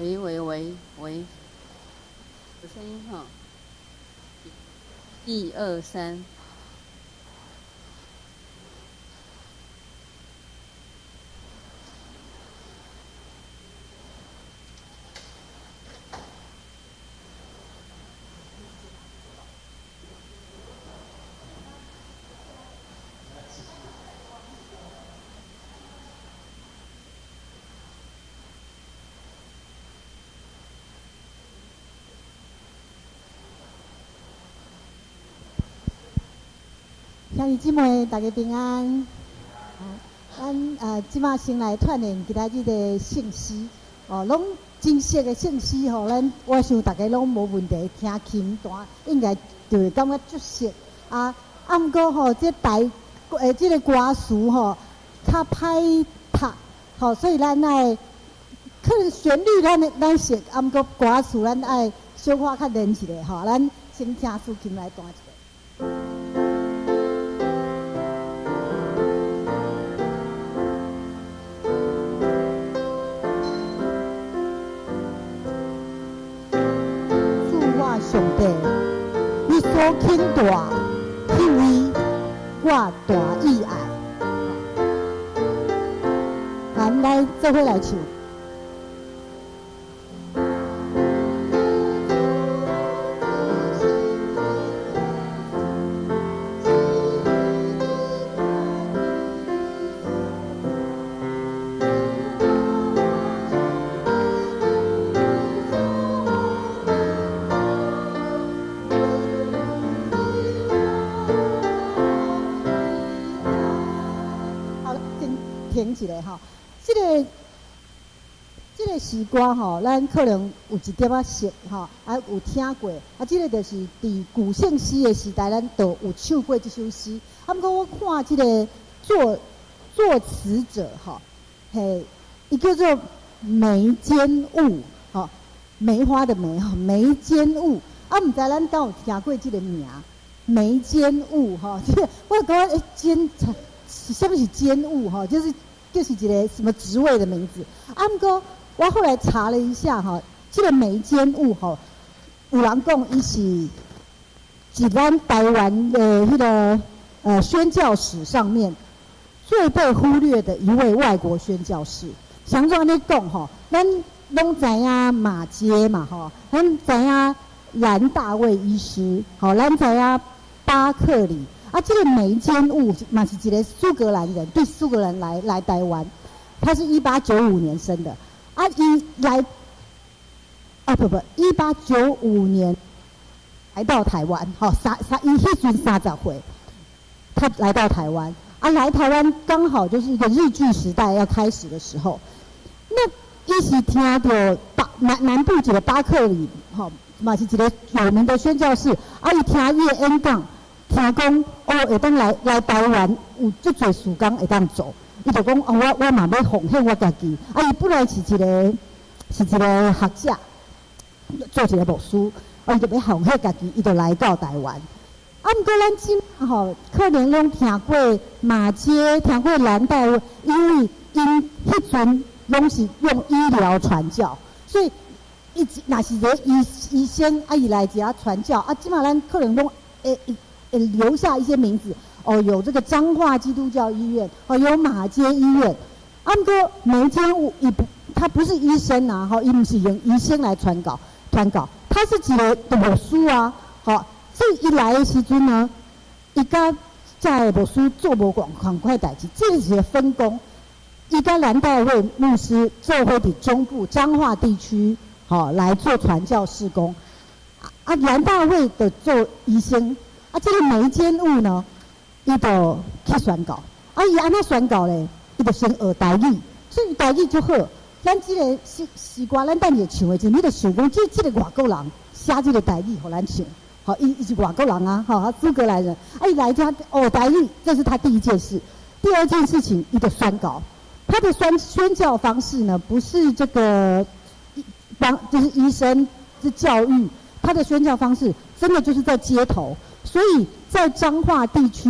喂，有声音哈。1、2、3。兄弟姊妹，大家平安。咱即马先来串联今仔日的信息，拢真实的信息吼，我想大家拢无问题，听轻弹应该就会感觉足熟啊。毋过吼，这个歌词吼较歹读，吼，所以咱爱可能旋律咱熟，毋过歌词咱爱小可较练一下吼。咱先请苏琴来弹一下。上帝，你所倾大，因为我大意爱。咱来做伙来唱。停一下吼，这个诗歌吼，咱可能有一点仔熟吼，有听过，这个就是伫古圣诗的时代，咱都有唱过这首诗。不过我看这个作词者吼，嘿，伊叫做梅间雾，吼，梅花的梅吼，梅间雾。毋知咱敢有听过这个名？梅间雾吼，这个我感觉间。什么是监务哈？就是一个什么职位的名字。不过我后来查了一下哈，这个梅监务哈，有人讲伊是咱台湾的那个宣教史上面最被忽略的一位外国宣教士。想怎安尼讲哈？咱拢知影马偕嘛哈，咱知影兰大卫医师，好，咱知影巴克里。这个梅间雾嘛是一个苏格兰人，对苏格兰来台湾，他是1895年生的。伊来，1895年来到台湾，伊迄阵30岁，他来到台湾，来台湾刚好就是一个日据时代要开始的时候。那伊是听到南部一个巴克里，嘛是一个有名的宣教士，伊听伊的演讲。听讲会当来台湾有足侪时间会当做，伊就讲我嘛要奉献我家己。伊本来是一个学者，做一个牧师，伊就要奉献家己，伊就来到台湾。毋过咱即可能拢听过马偕，听过兰大卫，因为因迄阵拢是用医疗传教，所以若是一个医生伊来遮传教，即马咱可能拢留下一些名字有这个彰化基督教医院，有马偕医院。不过梅间雾他不是医生啊，伊不是用医生来传稿，他是一个牧师啊，所以伊来的时阵呢，伊甲这牧师做无同款代志，这是一个分工。伊甲兰大卫牧师做伙伫中部彰化地区，来做传教事工。兰大卫的做医生。这个梅间雾呢，伊就去宣告。伊安怎宣告咧？伊就先学台语，所以台语就好。咱这个诗歌，咱等下唱的时，你就想讲，这个外国人写这个台语，互咱唱。伊是外国人啊，苏格兰人。伊来家学台语，这是他第一件事。第二件事情，伊就宣告。他的宣教方式呢，不是这个就是医生是教育，他的宣教方式真的就是在街头。所以在彰化地区，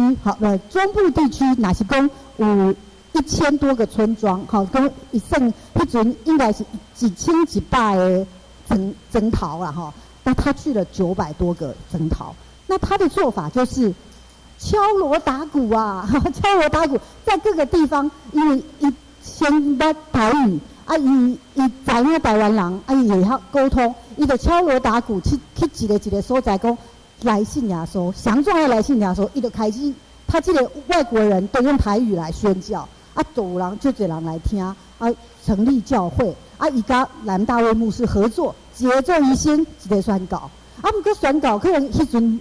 中部地区，若是讲有1000多个村庄，好，跟一剩迄阵应该是1100个征讨啦，哈。那他去了900多个征讨，那他的做法就是敲锣打鼓啊，敲锣打鼓，在各个地方，因为伊先捌台语，啊，伊知影台湾人，啊，伊会晓沟通，伊就敲锣打鼓去一个所在讲来信耶稣，详壮要来信耶稣，伊就开始，他这个外国人都用台语来宣教，啊，就有人就多人来听，啊，成立教会，啊，伊甲蓝大卫牧师合作，结作于心一个宣告，啊，毋过宣告可能迄阵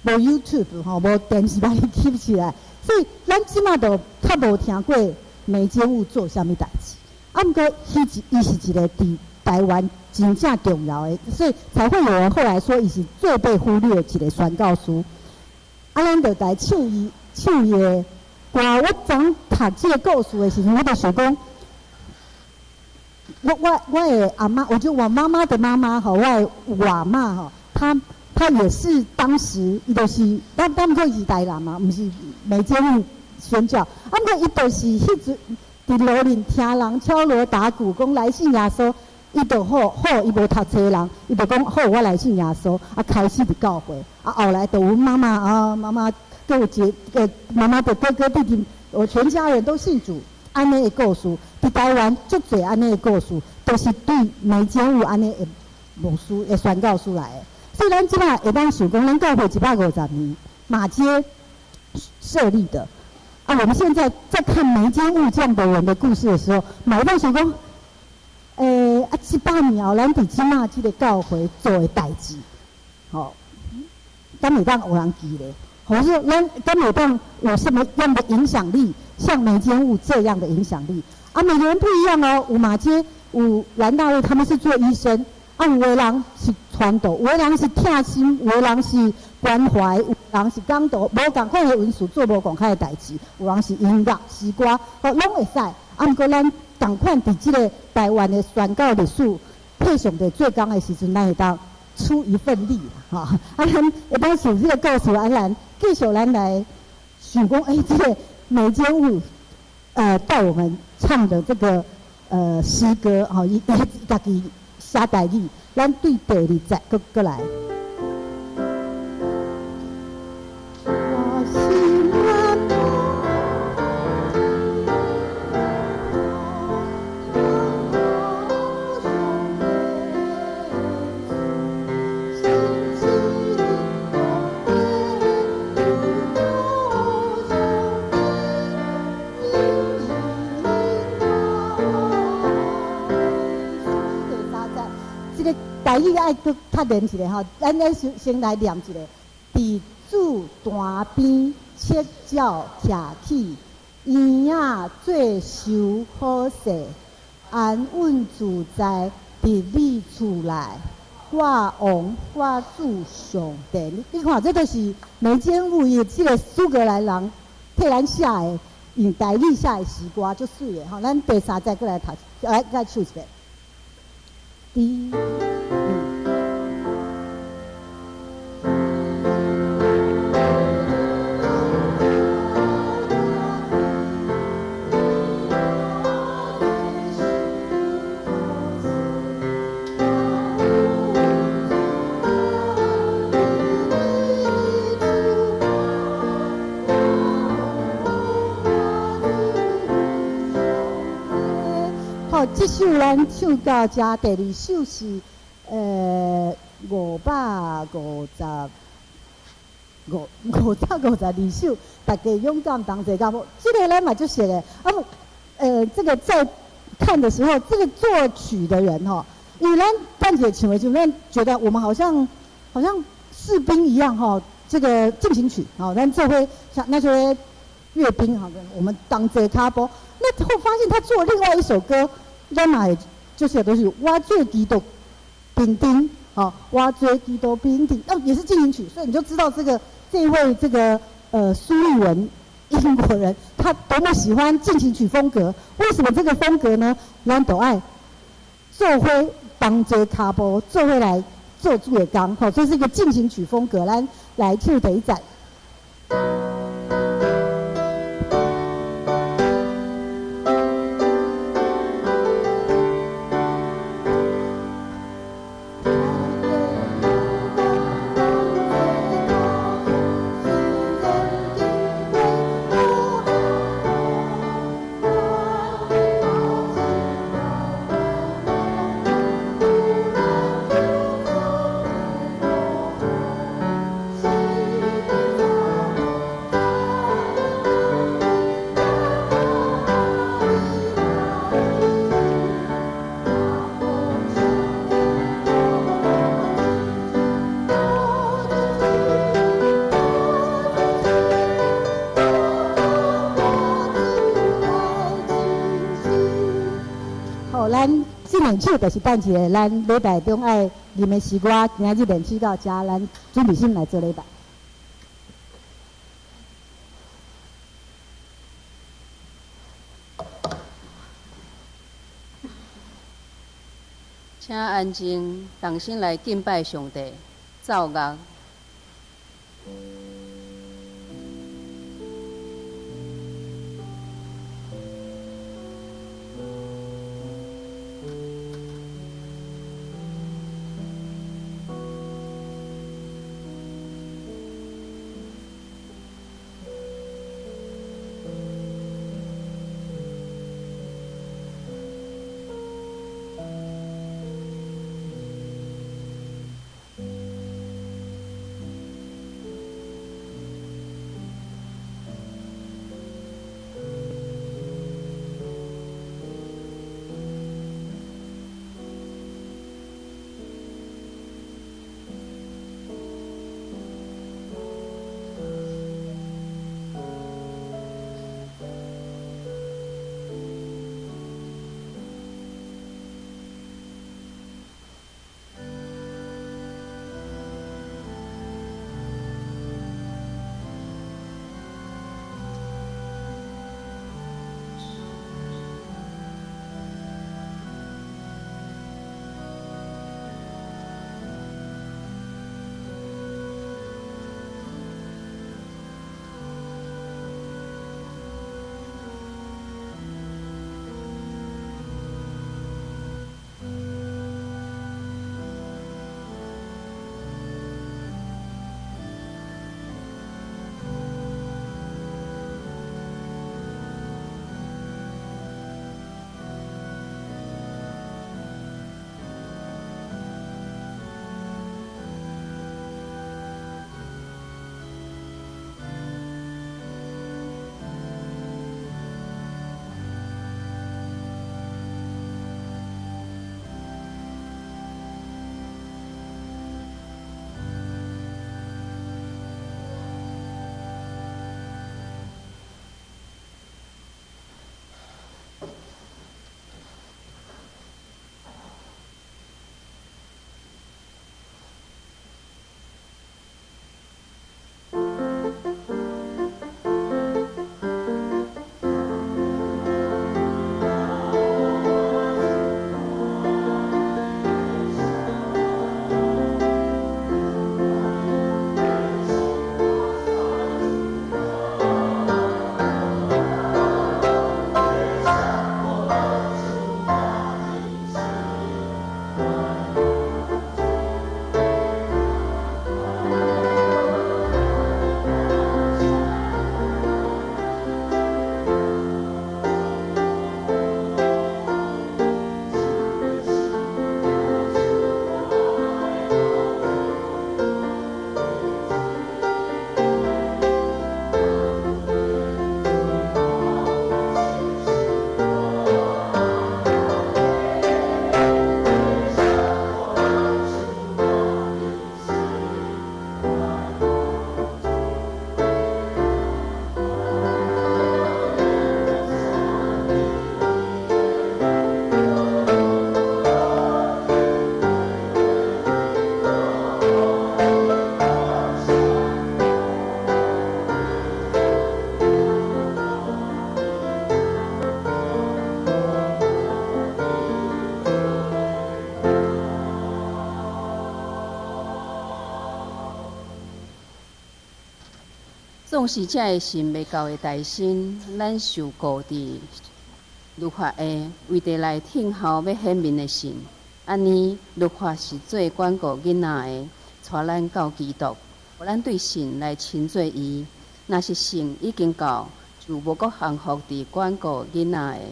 无 YouTube 吼，无电视把伊翕起来，所以咱即马都较无听过美监务做啥物代志，啊，毋过伊是一个伫台湾真正重要的，所以才会有人后来说伊是最被忽略的一个宣教师。啊，咱就来唱伊的歌。我昨读这个故事的时候，我就想讲，我的阿妈，我就我妈妈的妈妈吼，我的外妈吼，她也是当时伊就是咱毋过是台人嘛，毋是美监务宣教，啊，毋过伊就是迄阵伫路林听人敲锣打鼓，讲来信耶稣。伊就好，伊无读册人，伊就讲好，我来信耶稣，啊，开始伫教会，啊，后来就阮妈妈跟有妈妈的哥哥弟弟，我全家人都信主，安尼的故事，伫台湾足侪安尼的故事，都是对美监务安尼的牧师的宣教师来的。所以咱即摆会当想讲，咱教会150年，马街设立的，啊，我们现在在看美监务这样的人的故事的时候，会当想讲。7、8年后，咱伫即马即个教会做的代志，吼，敢会当有人记咧？或是咱敢会当有什么样的影响力？像美监务这样的影响力，啊，每个人不一样哦。有马街，有蓝大卫，他们是做医生，啊，有的人是传道，有的人是疼心，有的人是关怀，有的人是讲道，无共款的文书做无共款的代志，有人是音乐、诗歌，哦，拢会使。啊，毋过咱同款伫即个台湾的宣教历史配上的最刚的时阵，咱会当出一份力啦，哈！啊，咱会当想这个故事，咱继续咱来想讲，这个美监务带我们唱的这个诗歌，吼，伊家己写台语，咱对第2节过来。台语爱搁较练一下吼，咱先来念一个。伫厝单边切鸟徛起，婴仔做守好势，安稳自在伫你厝内。我王我主上帝，你看这都是美监务伊即个苏格兰人替咱写的，用台语写的诗歌，足水的吼。咱第3节过来读，来唱一遍。这首咱唱到这，第2首是552首，大家勇敢同齐，敢无？这个咱嘛就写的，这个在看的时候，这个作曲的人哈，因为咱站起唱的时候，咱觉得我们好像士兵一样哈，这个进行曲，好，咱这回像那些阅兵哈，我们当这卡波，那后发现他做另外一首歌。咱嘛就是都是我做基督兵丁，好，我做基督兵丁，也是进行曲，所以你就知道这位苏利文英国人，他多么喜欢进行曲风格。为什么这个风格呢？咱都爱做伙当这卡波，做伙来做主的工，好，这是一个进行曲风格。咱来唱第1节。冷气就是等一个咱礼拜中爱啉的时歌，今仔日冷气到遮，咱准备先来做礼拜。请安静，同心来敬拜上帝，奏乐。纵使这个神未到的大身，咱受固伫律法的为地来听候要显明的神，安尼律法是最管顾囡仔的，带咱到基督，互咱对神来亲做伊。若是神已经到，就无搁幸福伫管顾囡仔的。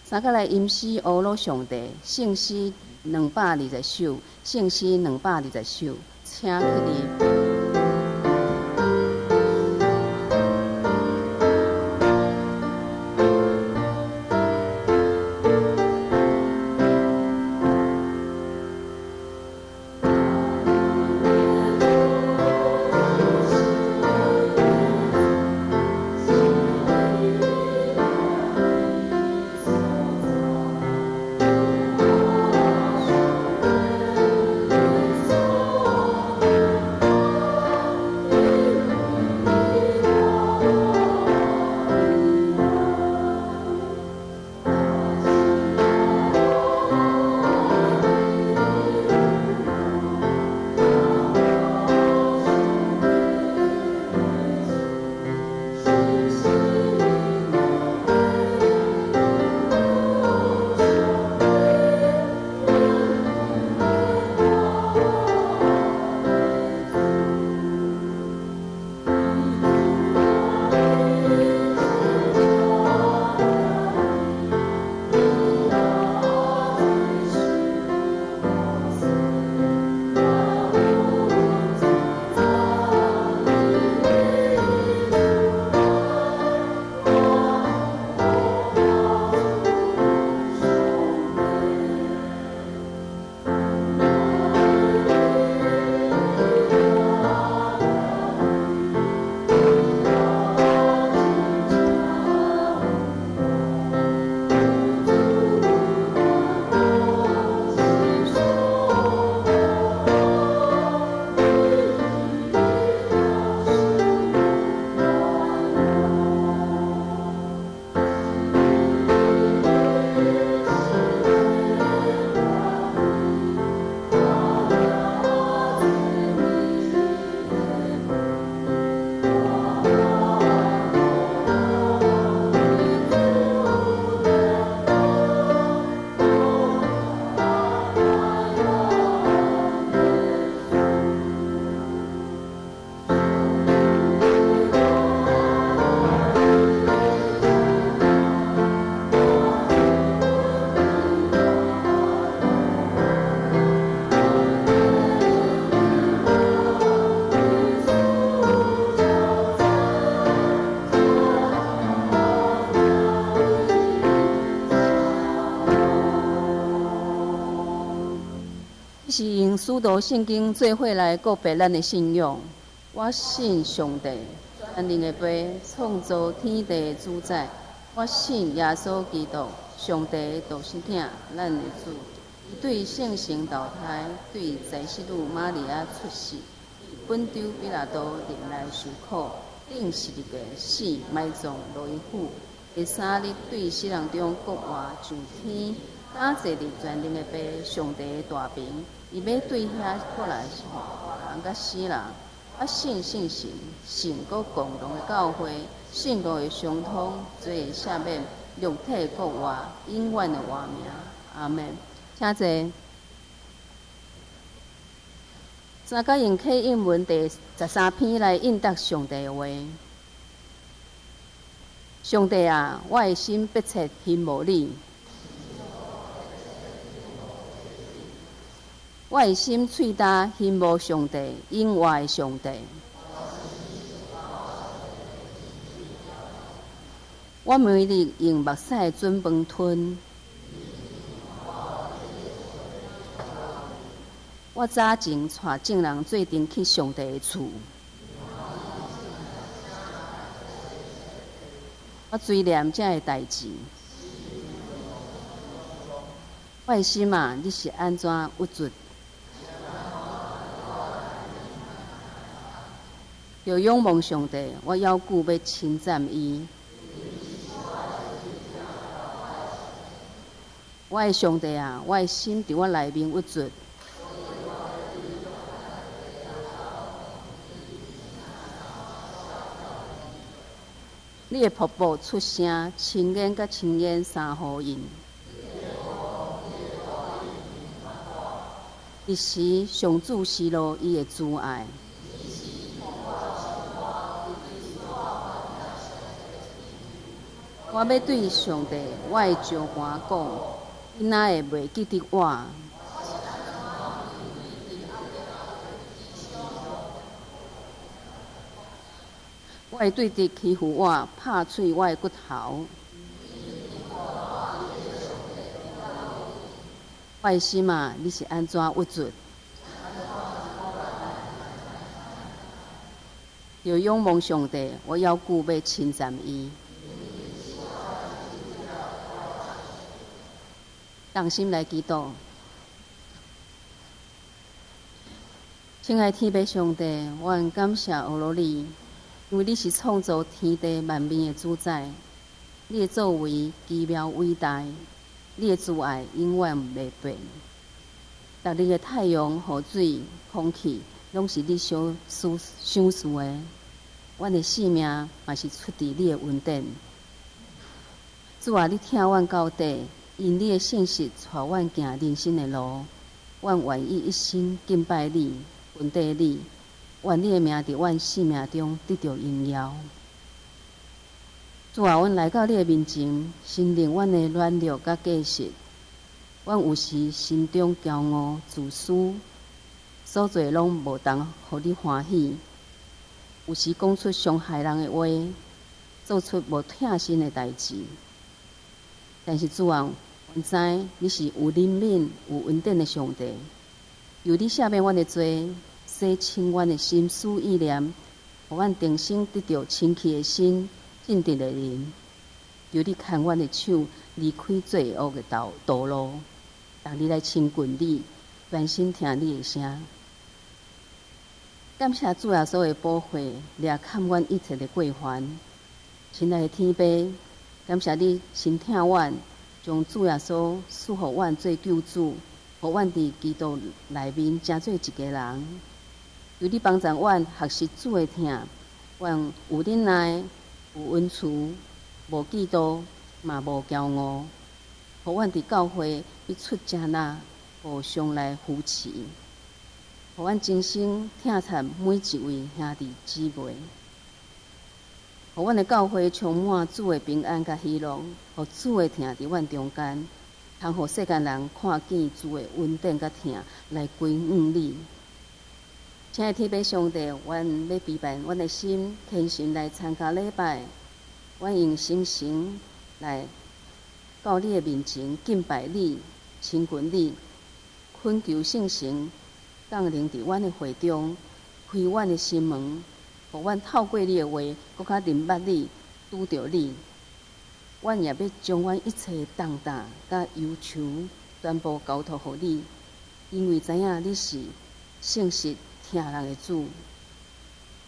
三个来吟诗阿罗上帝，圣诗220首，圣诗220首，请起立。主导圣经做伙来告别咱的信仰。我信上帝，全能的父，创造天地的主宰。我信耶稣基督，上帝的独生囝，咱的主。伊对圣神投胎，对在世女玛利亚出世，本丢比拉多领来受苦，顶十字架死，埋葬落阴府。第三日对死人中国活上天，打坐伫全能的父上帝的大屏，伊要对遐过来活人甲死人。我信圣神，信国共同的教会，信徒的相通，罪赦免，肉体国活，永远的活命。阿门。请坐。三角形 K 英文第13篇来应答上帝的话。上帝啊，我的心迫切羡慕你，我的心喙焦羡慕上帝，永活的上帝。我每日用目屎准饭吞。我早前带众人做阵去上帝的厝，我追念这个代志。我的心啊，你是安怎郁卒？要仰望上帝，我犹久要称赞伊。我的上帝啊，我的心伫我内面郁卒。你的瀑布出声，青烟甲青烟三呼应。一时上主示露伊的慈爱。我要对上帝，我的上官讲，囡仔会袂记得我。我会对敌欺负我，拍碎我的骨头。我的心啊，你是安怎郁卒？要仰望上帝，我犹久要称赞伊。同心来祈祷，亲爱天父上帝，我感谢俄罗你。因为你是创造天地万物的主宰，你的作为奇妙伟大，你的慈爱永远袂变。逐日的太阳、雨水、空气，拢是你所赏赐的。阮的性命嘛是出自你的恩典。主啊，你听阮到底，因你的信实带阮行人生的路。阮愿意一生敬拜你，尊戴你。愿你的名伫阮生命中得到荣耀。主啊，阮来到你的面前，承认阮的软弱甲假实。阮有时心中骄傲、自私，所做拢无当互你欢喜。有时讲出伤害人的话，做出无疼心的代志。但是主啊，阮知你是有怜悯、有恩典的上帝，由你赦免阮的罪。洗清阮的心思意念，互阮重新得到清气的心、正直的人。由你牵阮的手，离开罪恶的道路，逐日来亲近你，专心听你的声。感谢主耶稣的保护，掠看阮一切的过犯。亲爱的天父，感谢你心疼阮，将主耶稣赐予阮做救主，互阮伫基督内面成做一个人。由你帮助阮学习主的疼，阮有忍耐，有恩慈，无嫉妒，嘛无骄傲，互阮伫教会必出正纳，互相来扶持，互阮真心疼察每一位兄弟姊妹，互阮的教会充满主的平安甲喜乐，互主的疼伫阮中间，通互世间人看见主的恩典甲疼，来归向你。亲爱的天父上帝，阮要陪伴阮的心，虔诚来参加礼拜。阮用心神来到你的面前敬拜你、亲近你，恳求圣神降临伫阮的会中，开阮的心门，互阮透过你的话，搁较明捌你，拄着你。阮也要将阮一切的重担甲忧愁全部交托互你，因为知影你是信实听人的主。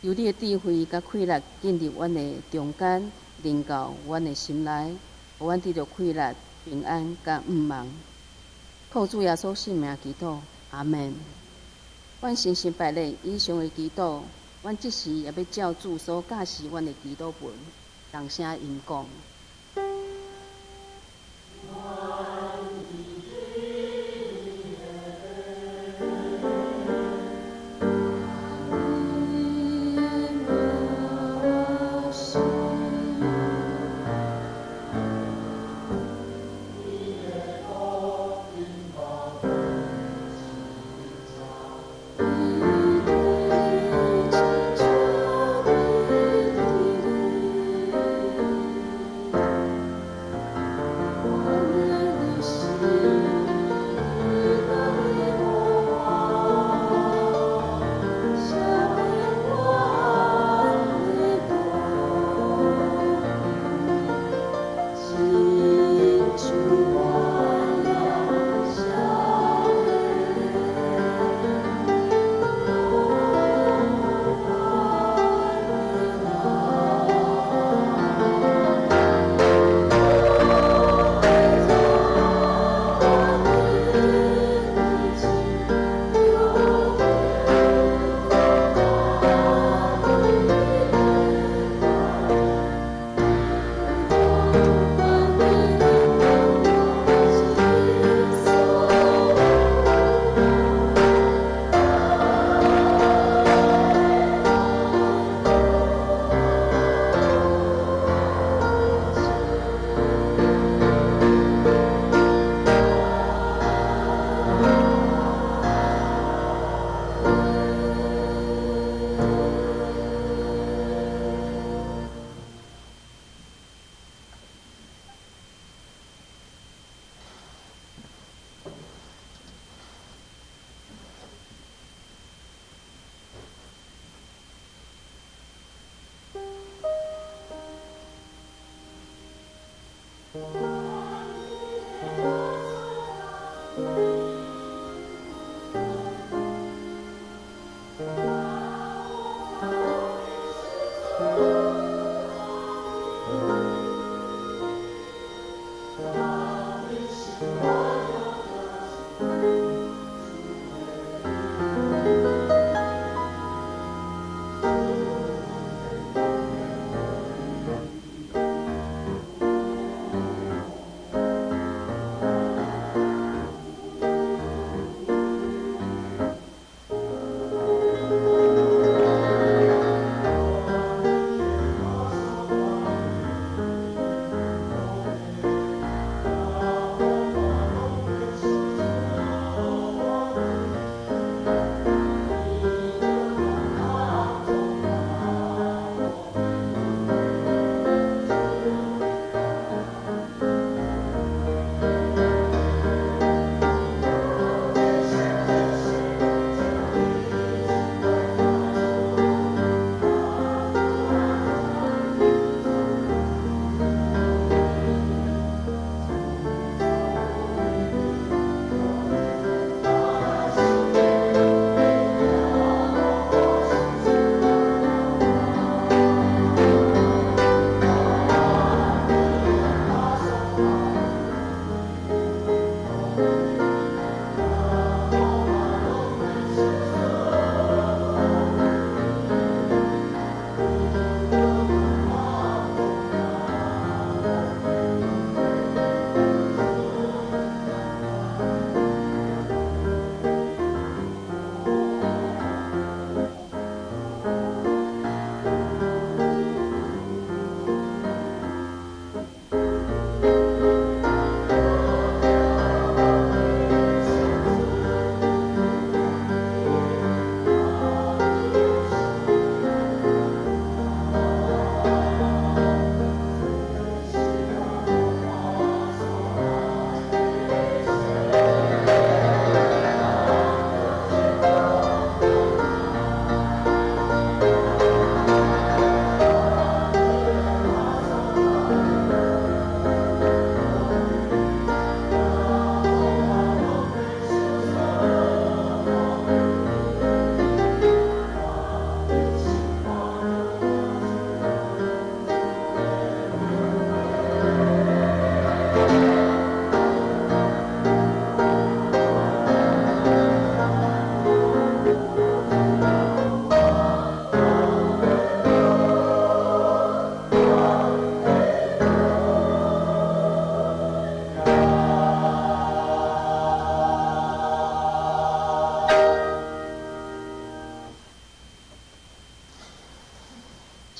由你的智慧甲气力进入阮的中间，临到阮的心内，互阮得到气力、平安甲毋忙。靠主耶稣圣名祈祷，阿门。阮诚心拜礼以上的祈祷，阮即时也要照主所教示阮的祈祷文，同声吟讲。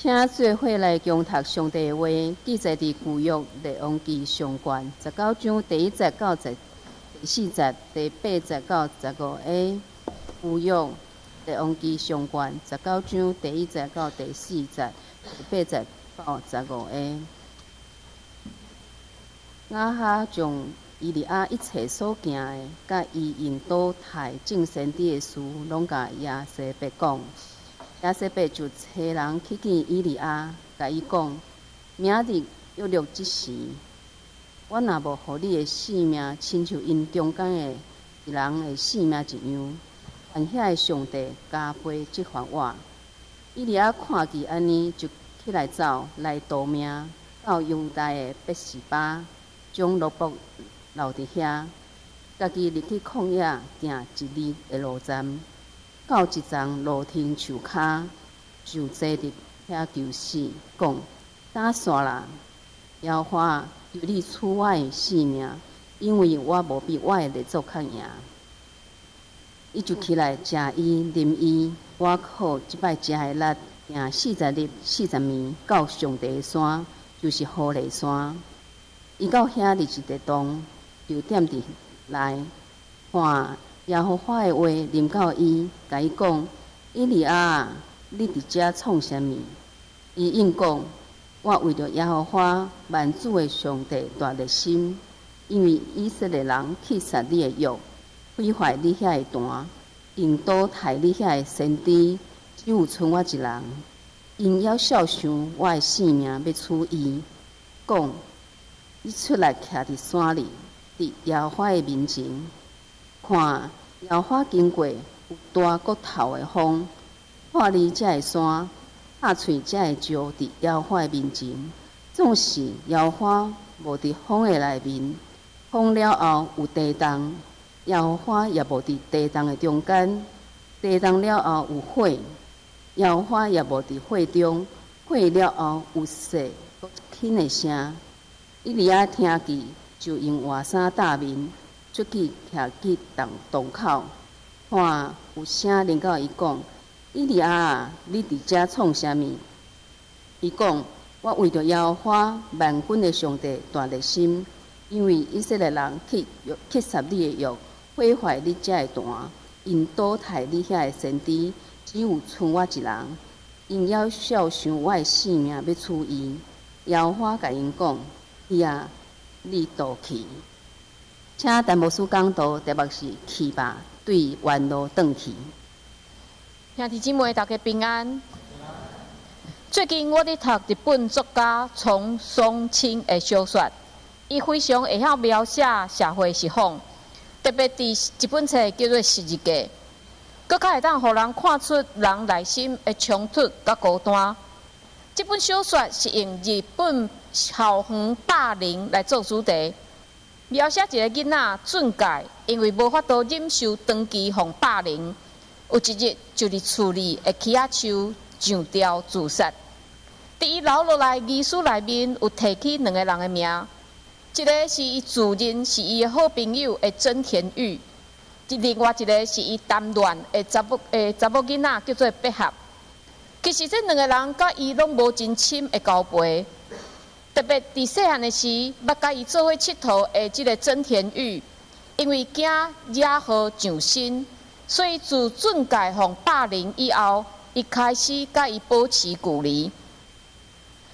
请做伙来共读上帝的话，记载伫旧约列王记上卷19章第1节到第4节、第8节到15。旧约列王记上卷19章第1节到第4节、第8节到15。亚哈将伊利亚一切所行的，甲伊引导太正先知的事，拢甲亚西伯讲。亚西伯就找人去见伊利亚，甲伊讲：明日约略即时，我若无互你的性命，亲像因中间的一人的性命一样，但遐个上帝加倍责罚我。伊利亚看见安尼，就起来走，来逃命，到犹大的伯示巴，将罗卜留伫遐，家己入去旷野行1日的路站。到一丛露天树骹，就坐伫遐求死，讲：打煞啦！耶和华求你赐我的性命，因为我无比我的列祖较赢。伊就起来食伊、啉伊，我靠即摆食的力，行40日40暝，到上帝的山，就是何烈山。伊到遐日一地洞，就踮伫内，看耶和华的话临到伊，甲伊讲：以利亚，你伫遮创啥物？伊应讲：我为着耶和华万主的上帝大热心，因为以色列人去杀你的约，毁坏你遐的坛，因倒害你遐的先知，只有剩我一人。因要孝想我的性命，要处伊，讲：你出来徛伫山里，伫耶和华的面前，看耶和华经过有大骨头的风，看你遮个山，拍碎遮个石伫耶和华的面前，总是耶和华无伫风的内面，风了后有地动，耶和华也无伫地动的中间，地动了后有火，耶和华也无伫火中，火了后有势搁轻的声。伊利亚听见，就用外衫搭面，出去徛去洞口，看有声临到伊讲：以利亚，你伫遮创啥物？伊讲：我为着耶和华万军的上帝大热心，因为以色列人去杀你的约，毁坏你遮的坛，因倒害你遐的先知，只有剩我一人。因要孝想我的性命，要处伊。耶和华甲因讲：伊啊，你倒去。请陈牧师讲道，题目是去吧，对原路转去。兄弟姊妹，大家平安。最近我伫读日本作家松松清的小说，伊非常会晓描写社会实况，特别伫一本册叫做《十日记》，搁较会当互人看出人内心的冲突甲孤单。这本小说是用日本校园霸凌来做主题，描写一个囡仔俊介，因为无法度忍受长期互霸凌，有一日就伫厝里的起仔树上吊自杀。伫伊留落来遗书内面有提起2个人的名，一个是伊自认是伊的好朋友的真田玉，另外一个是伊谈恋的查某囡仔叫做百合。其实这2个人甲伊拢无真深的交陪，特别伫细汉的时，捌甲伊做伙佚佗的即个真田玉，因为惊惹祸上身，所以自俊介互霸凌以后，伊开始甲伊保持距离。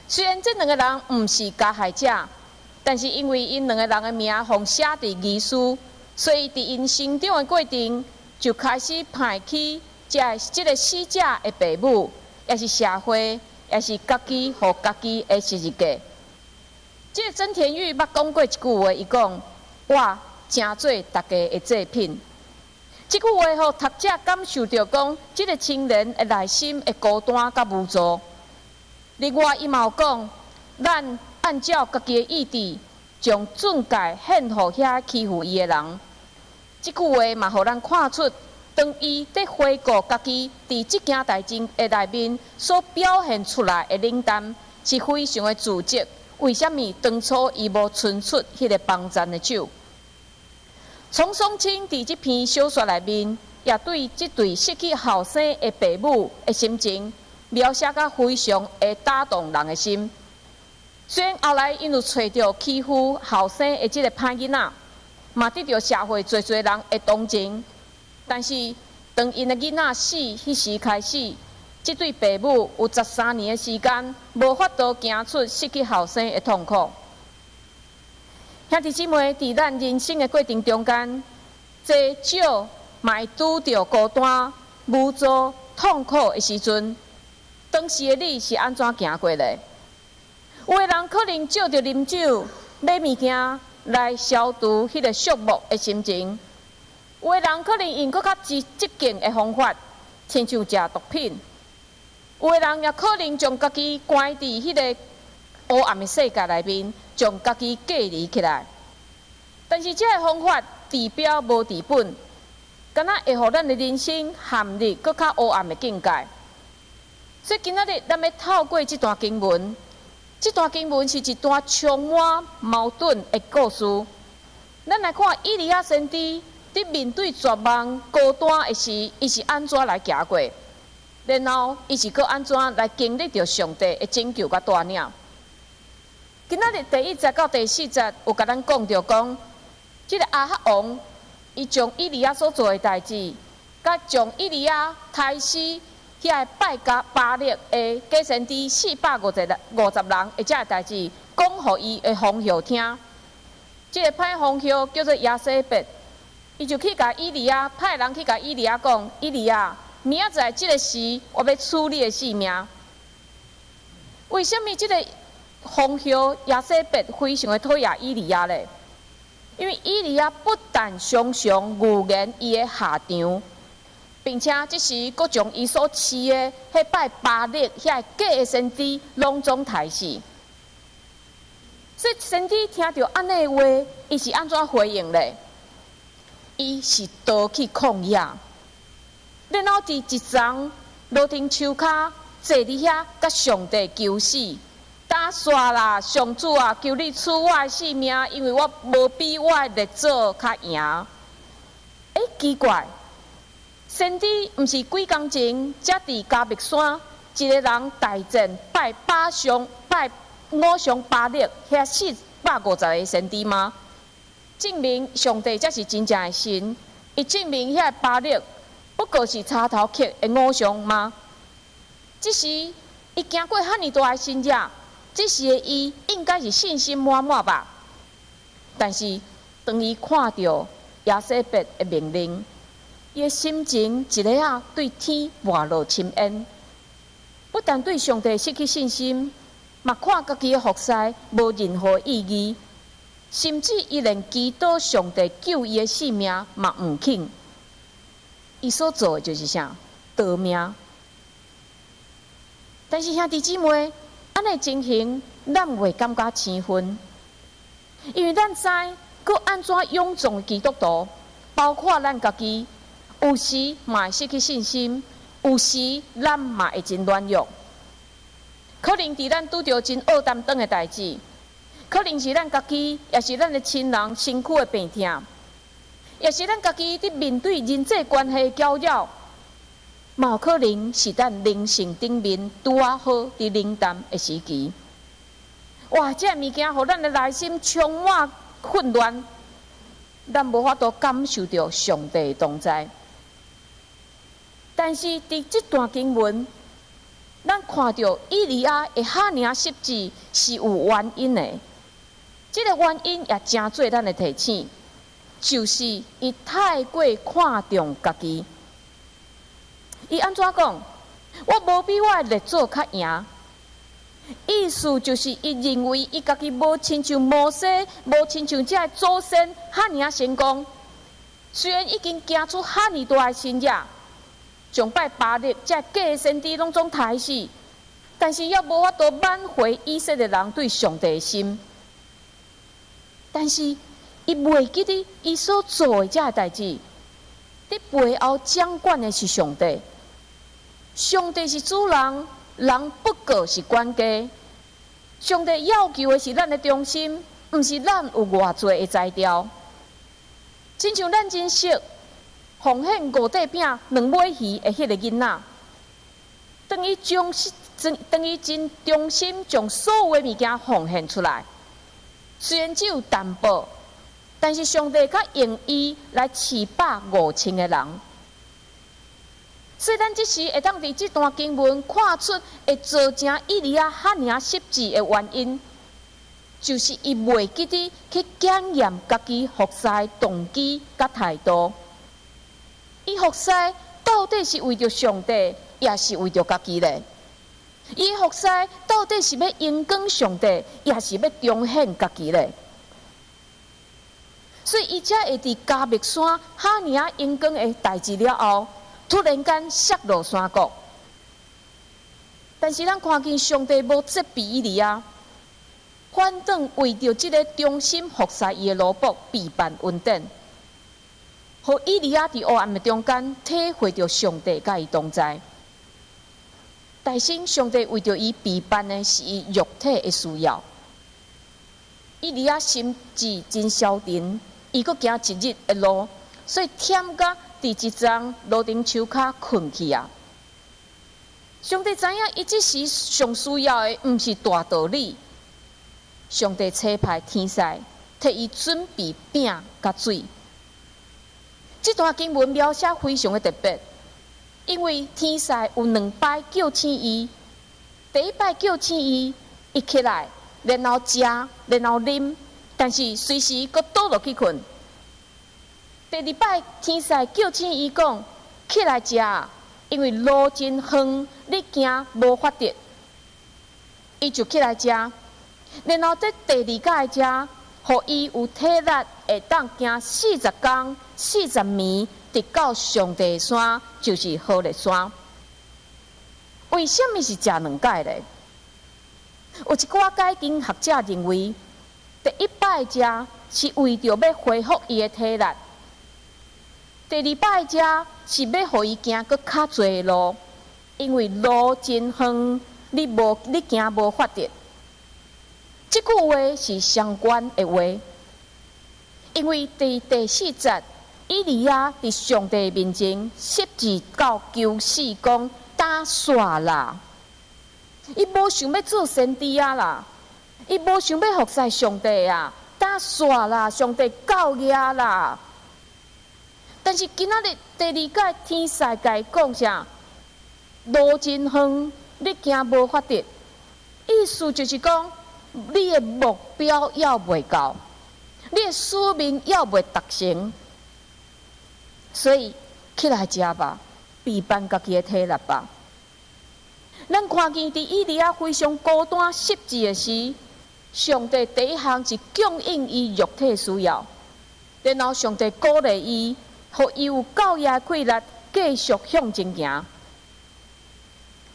虽然这2个人毋是加害者，但是因为因2个人的名互写伫遗书，所以伫因成长的过程就开始排斥即个死者的父母，也是社会，也是家己互家己的日记。即个真田玉捌讲过一句话，伊讲：我诚做大家的祭品。即句话互读者感受到讲，即个青年的内心的孤单甲无助。另外，伊嘛有讲，咱按照家己的意志，将俊介献互遐欺负伊的人。即句话嘛，互咱看出，当伊伫回顾家己伫即件代志的内面所表现出来的冷淡，是非常的自责。为什么当初伊无伸出迄个帮赞的手？松松清伫即篇小说内面，也对即对失去后生的父母的心情描写甲非常会打动人的心。虽然后来因有找到欺负后生的即个歹囡仔，嘛得到社会侪侪人的同情，但是当因的囡仔死迄时开始，即对父母有13年的时间，无法度行出失去后生的痛苦。兄弟姊妹，伫咱人生的过程中间，多少嘛会拄着孤单、无助、痛苦的时阵，当时的你是安怎行过的？有的人可能借着啉酒、买物件来消除迄个寂寞的心情；有的人可能用搁较激进的方法，亲像食毒品；有的人也可能将家己关伫迄个黑暗的世界内面，将家己隔离起来。但是这个方法治标无治本，敢若会互咱的人生陷入搁较黑暗的境界。所以今仔日咱要透过这段经文。这段经文是一段充满矛盾的故事。咱来看以利亚先知伫面对绝望、孤单的时，伊是安怎来行过？然后伊是搁安怎来经历着上帝的拯救甲带领？今仔日第1节到第4节有甲咱讲着讲，这个亚哈王伊将以利亚所做的代志，甲将以利亚杀死。遐拜甲巴力的假先知450人的这个代志，讲互伊的封号听。这个派封号叫做亚西别，伊就去甲以利亚派人去甲以利亚讲：以利亚，明仔载这个时，我要处你的性命。为什么这个封号亚西别非常的讨厌以利亚呢？因为以利亚不但常常预言伊的下场。并且这时，阁将伊所饲的迄拜巴力、遐假的先知，拢总杀死。所以先知听到安尼的话，伊是安怎回应咧？伊是倒去抗议，然后伫一丛罗亭树骹坐伫遐，甲上帝求死。打煞啦，上主啊，求你赐我的性命，因为我无比我的列祖较赢。奇怪。先知毋是几工前，才伫加密山一个人大战拜偶像巴力遐450个先知吗？证明上帝才是真正的神，伊证明遐巴力不过是插头壳的偶像吗？这时伊经过遐尼大的新者，这时的伊应该是信心满满吧？但是当伊看到亚西别的命令，伊的心情一个啊对天滑落深渊，不但对上帝失去信心，嘛看家己的服侍无任何意义，甚至伊连祈祷上帝救伊的性命嘛毋肯。伊所做的就是啥？逃命。但是兄弟姊妹，安尼情形咱袂感觉生分，因为咱知，佮安怎勇壮的基督徒，包括咱家己。有时嘛会失去信心，有时咱嘛会真软弱。可能伫咱拄着真恶担当的代志，可能是咱家己，也是咱的亲人身躯的病痛，也是咱家己伫面对人际关系的搅扰，嘛有可能是咱灵性顶面拄啊好伫冷淡的时期。哇，这物件互咱的内心充满混乱，咱无法度感受到上帝的同在。但是伫这段经文，咱看到以利亚会遐尔失志是有原因的。这个原因也真做咱的提醒，就是伊太过看重家己。伊安怎讲？我无比我的列祖较赢。意思就是伊认为伊家己无亲像摩西，无亲像这祖先遐尔成功。虽然已经行出遐尔大的新业。将拜巴力这假的先知拢总杀死，但是也无法度挽回以色列人对上帝的心。但是伊袂记得伊所做的这个代志，伫背后掌管的是上帝。上帝是主人，人不过是管家。上帝要求的是咱的忠心，毋是咱有偌济的才调。亲像咱真熟。奉献5块饼2尾鱼的迄个囡仔，等于真忠心，将所有的物件奉献出来。虽然只有淡薄，但是上帝较用伊来750,000个人。所以咱即时会当伫即段经文看出会造成以利亚遐尔失志的原因，就是伊袂记得去检验家己服侍动机甲态度。伊服侍到底是为着上帝，也是为着家己咧？伊服侍到底是要荣光上帝，也是要彰显家己咧？所以伊才会伫迦密山遐尔荣光的代志了后，突然间摔落山谷。但是咱看见上帝无责备伊利亚，反倒为着即个忠心服侍伊的奴仆备办恩典，互以利亚伫黑暗的中间体会着上帝甲伊同在。但是上帝为着伊备办的是伊肉体的需要。以利亚心智真消沉，伊阁行一日的路，所以忝甲伫一丛路顶树骹困去啊。上帝知影伊即时上需要的毋是大道理，上帝差派天使替伊准备饼甲水。这段经文描写非常的特别，因为天使有2摆叫醒伊，第一摆叫醒伊，伊起来，然后食，然后啉，但是随时阁倒落去困。第二摆天使叫醒伊讲，起来食，因为路真远，你行无法得。伊就起来食，然后在第二届食，互伊有体力会当行40天、40年，直到上帝山，就是好利山。为什么是食2届咧？有一寡解经学者认为，第一摆食是为着要恢复伊的体力，第二摆食是要互伊行搁较侪路，因为路真远，你行无法得。这句话是相关的话，因为第4节，以利亚伫上帝面前失志到求死，讲打煞啦！伊无想要做先知啊啦，伊无想要服侍上帝啊，打煞啦！上帝教业啦！但是今仔日第2届天使甲伊讲啥？路真远，你行无法得。意思就是讲，你的目标要未到，你的使命要未达成，所以起来食吧，备办家己的体力吧。咱看见伫以利亚非常孤单失志的时，上帝第一项是供应伊肉体需要，然后上帝鼓励伊，互伊有够业气力，继续向前行。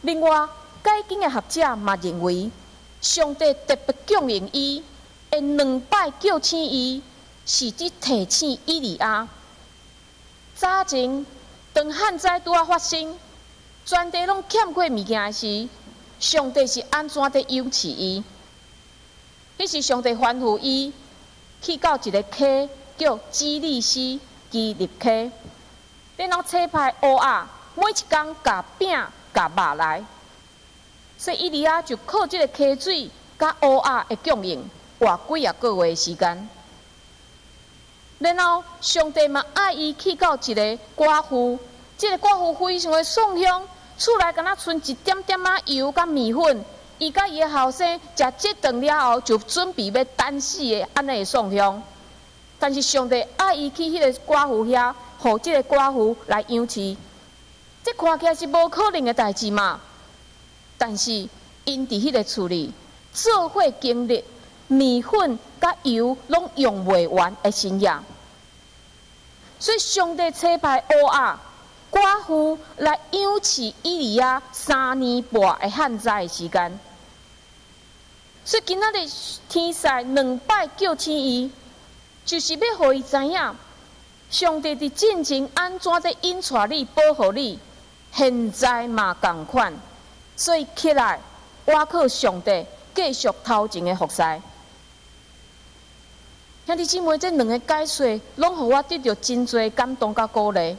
另外，解经的学者嘛认为，上帝特别供应伊，会2摆叫醒伊，是指提醒以利亚。早前，当旱灾拄啊发生，全地拢欠缺物件时，上帝是安怎在忧饲伊？迄是上帝吩咐伊去到一个溪，叫基利斯基立溪，然后差派乌鸦每一天夹饼夹肉来，所以以利亚就靠这个溪水甲乌鸦的供应，活几个月的时间。然后上帝嘛爱伊去到一个寡妇，这个寡妇非常的爽香，厝内敢若剩一点点仔油甲面粉，伊甲伊的后生食这顿了后，就准备要等死的安尼的爽香。但是上帝爱伊去迄个寡妇遐，互这个寡妇来养饲，这看起来是无可能的代志嘛。但是因伫迄个厝里做伙经历面粉甲油拢用袂完的新样，所以上帝差派乌鸦寡妇来养饲以利亚3年半的旱灾的时间。所以今仔日天使2摆叫醒伊，就是要互伊知影，上帝伫进前安怎在引带你、保护你，现在嘛同款。所以起来，倚靠上帝，继续头前的服侍。兄弟姊妹，这2个解说，拢互我得到真侪感动甲鼓励。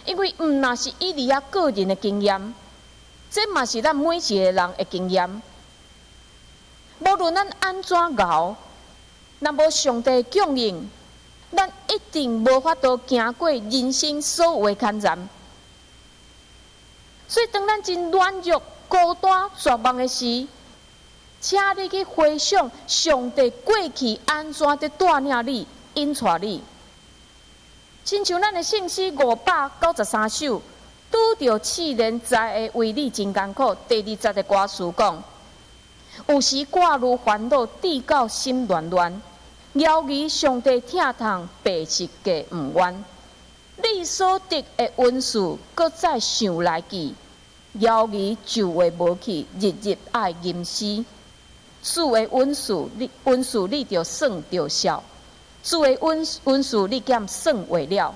因为毋那是以利亚个人的经验，这嘛是咱每一个人的经验。无论咱安怎熬，若无上帝供应，咱一定无法度行过人生所有的坎站。所以，当咱真软弱、孤单、绝望的时，请你去回想上帝过去安怎在带领你、引带你。亲像咱的圣诗593首，拄着试炼在的为你真艰苦。第20个歌词讲：有时挂如烦恼，滴到心乱乱，犹豫上帝疼痛，白日计毋冤。你所得的恩赐，搁再想来记，犹豫就会无去，日日爱吟诗。主的恩赐你着算着笑，主的恩赐你减算为了，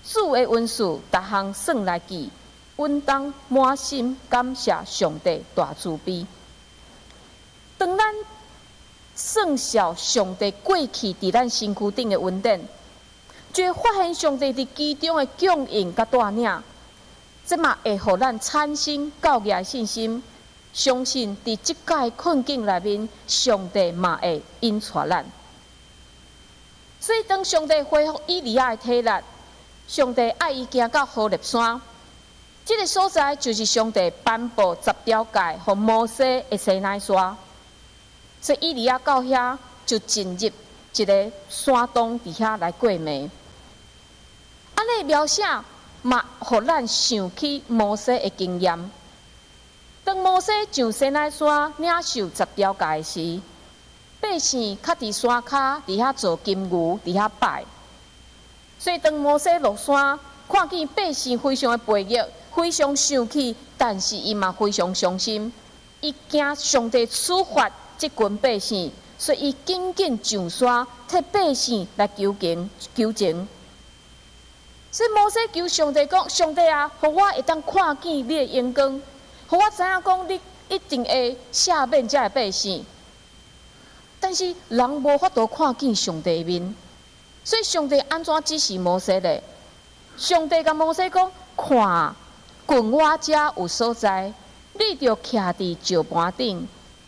主的恩赐逐项算来记，稳当满心感谢上帝大慈悲。当咱算笑上帝过去伫咱身躯顶的恩典，就会发现上帝伫其中的供应甲带领，这嘛会互咱产生教义的信心。相信伫即界困境内面，上帝嘛会引带咱。所以，当上帝恢复以利亚的体力，上帝爱伊行到何烈山，这个所在就是上帝颁布10条诫予摩西的西奈山。所以，以利亚到遐就进入一个山洞伫遐来过暝。安尼描写嘛，互咱想起摩西的经验。当摩西上西奈山领受10条诫时，百姓较伫山骹伫遐做金牛，伫遐拜。所以当摩西落山，看见百姓非常的背逆，非常生气，但是伊嘛非常伤心。伊惊上帝处罚即群百姓，所以伊紧紧上山，替百姓来求情。所以摩西求上帝讲：上帝啊，互我会当看见你的荣光。互我知影讲，你一定会赦免这个百姓，但是人无法度看见上帝面，所以上帝安怎指示摩西咧？上帝甲摩西讲：看，近我遮有所在，你着徛伫石盘顶。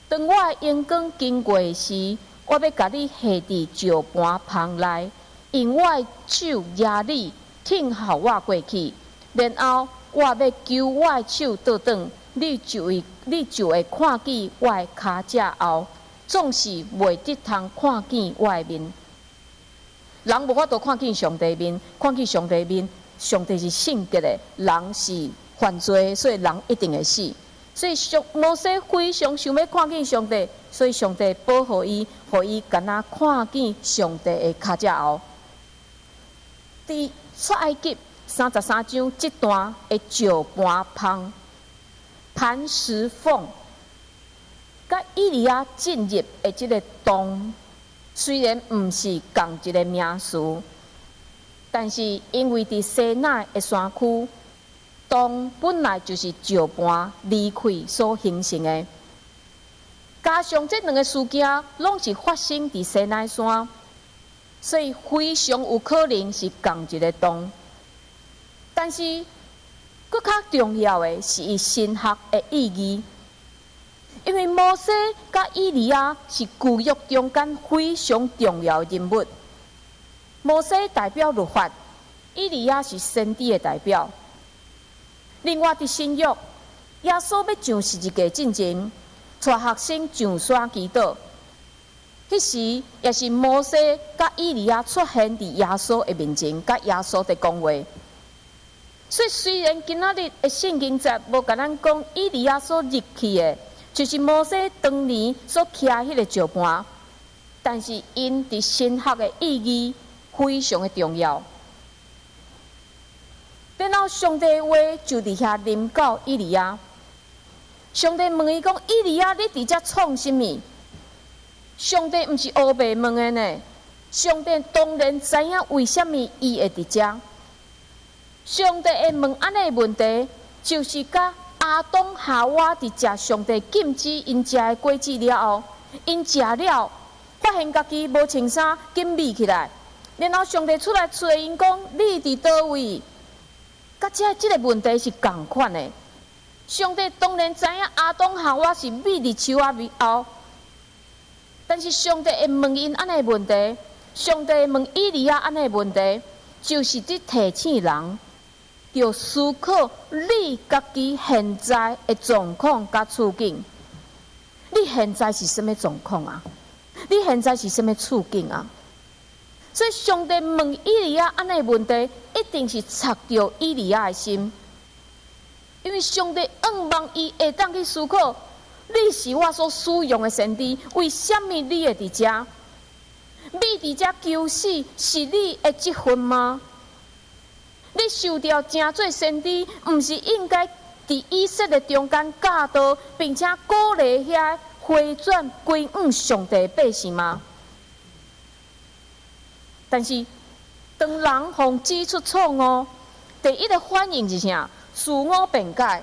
当我的阳光经过时，我要甲你下伫石盘旁内，用我的手压你，挺后我过去，然后我要救我的手倒转。你就会看见我的脚趾后，总是袂得通看见我的面。人无法度看见上帝面，看见上帝面，上帝是圣洁的，人是犯罪，所以人一定会死。所以摩西非常想要看见上帝，所以上帝保护伊，互伊敢若看见上帝的脚趾后。伫出埃及33章这段的石盘旁。磐石缝，甲以利亚进入的这个洞，虽然毋是同一个名词，但是因为伫西奈的山区，洞本来就是石盘离开所形成的，加上这2个事件拢是发生伫西奈山，所以非常有可能是同一个洞，但是。更较重要的是伊神学的意义，因为摩西甲以利亚是旧约中间非常重要的人物。摩西代表律法，以利亚是先知的代表。另外，伫新约，耶稣要上十字架进前，带学生上山祈祷。迄时也是摩西甲以利亚出现伫耶稣的面前，甲耶稣在讲话。所以，虽然今仔日的圣经节无甲咱讲以利亚所入去的，就是摩西当年所徛迄个石盘，但是因伫神学的意义非常的重要。然后，上帝的话就伫遐临到以利亚。上帝问伊讲：以利亚，你伫遮创什么？上帝毋是黑白问的呢。上帝当然知影为什么伊会伫遮。上帝会问安尼问题，就是甲亚当夏娃伫食上帝禁止因食的果子了后，因食了，发现家己无穿衫，紧眯起来，然后上帝出来找因讲：你伫倒位？甲即个问题是共款的。上帝当然知影亚当夏娃是美伫树仔尾后，但是上帝会问因安尼问题，上帝问以利亚安尼问题，就是伫提醒人，要思考你家己现在的状况甲处境。你现在是什么状况啊？你现在是什么处境啊？所以上帝问以利亚安尼问题，一定是插着以利亚的心，因为上帝望伊会当去思考，你是我所使用的先知，为什么你会伫遮？你伫遮求死，是你的积分吗？你受掉正做先知，毋是应该伫以色列中间教导，并且鼓励遐回转归向上帝的百姓吗？但是，当人互指出错误，第一个反应是啥？自我辩解。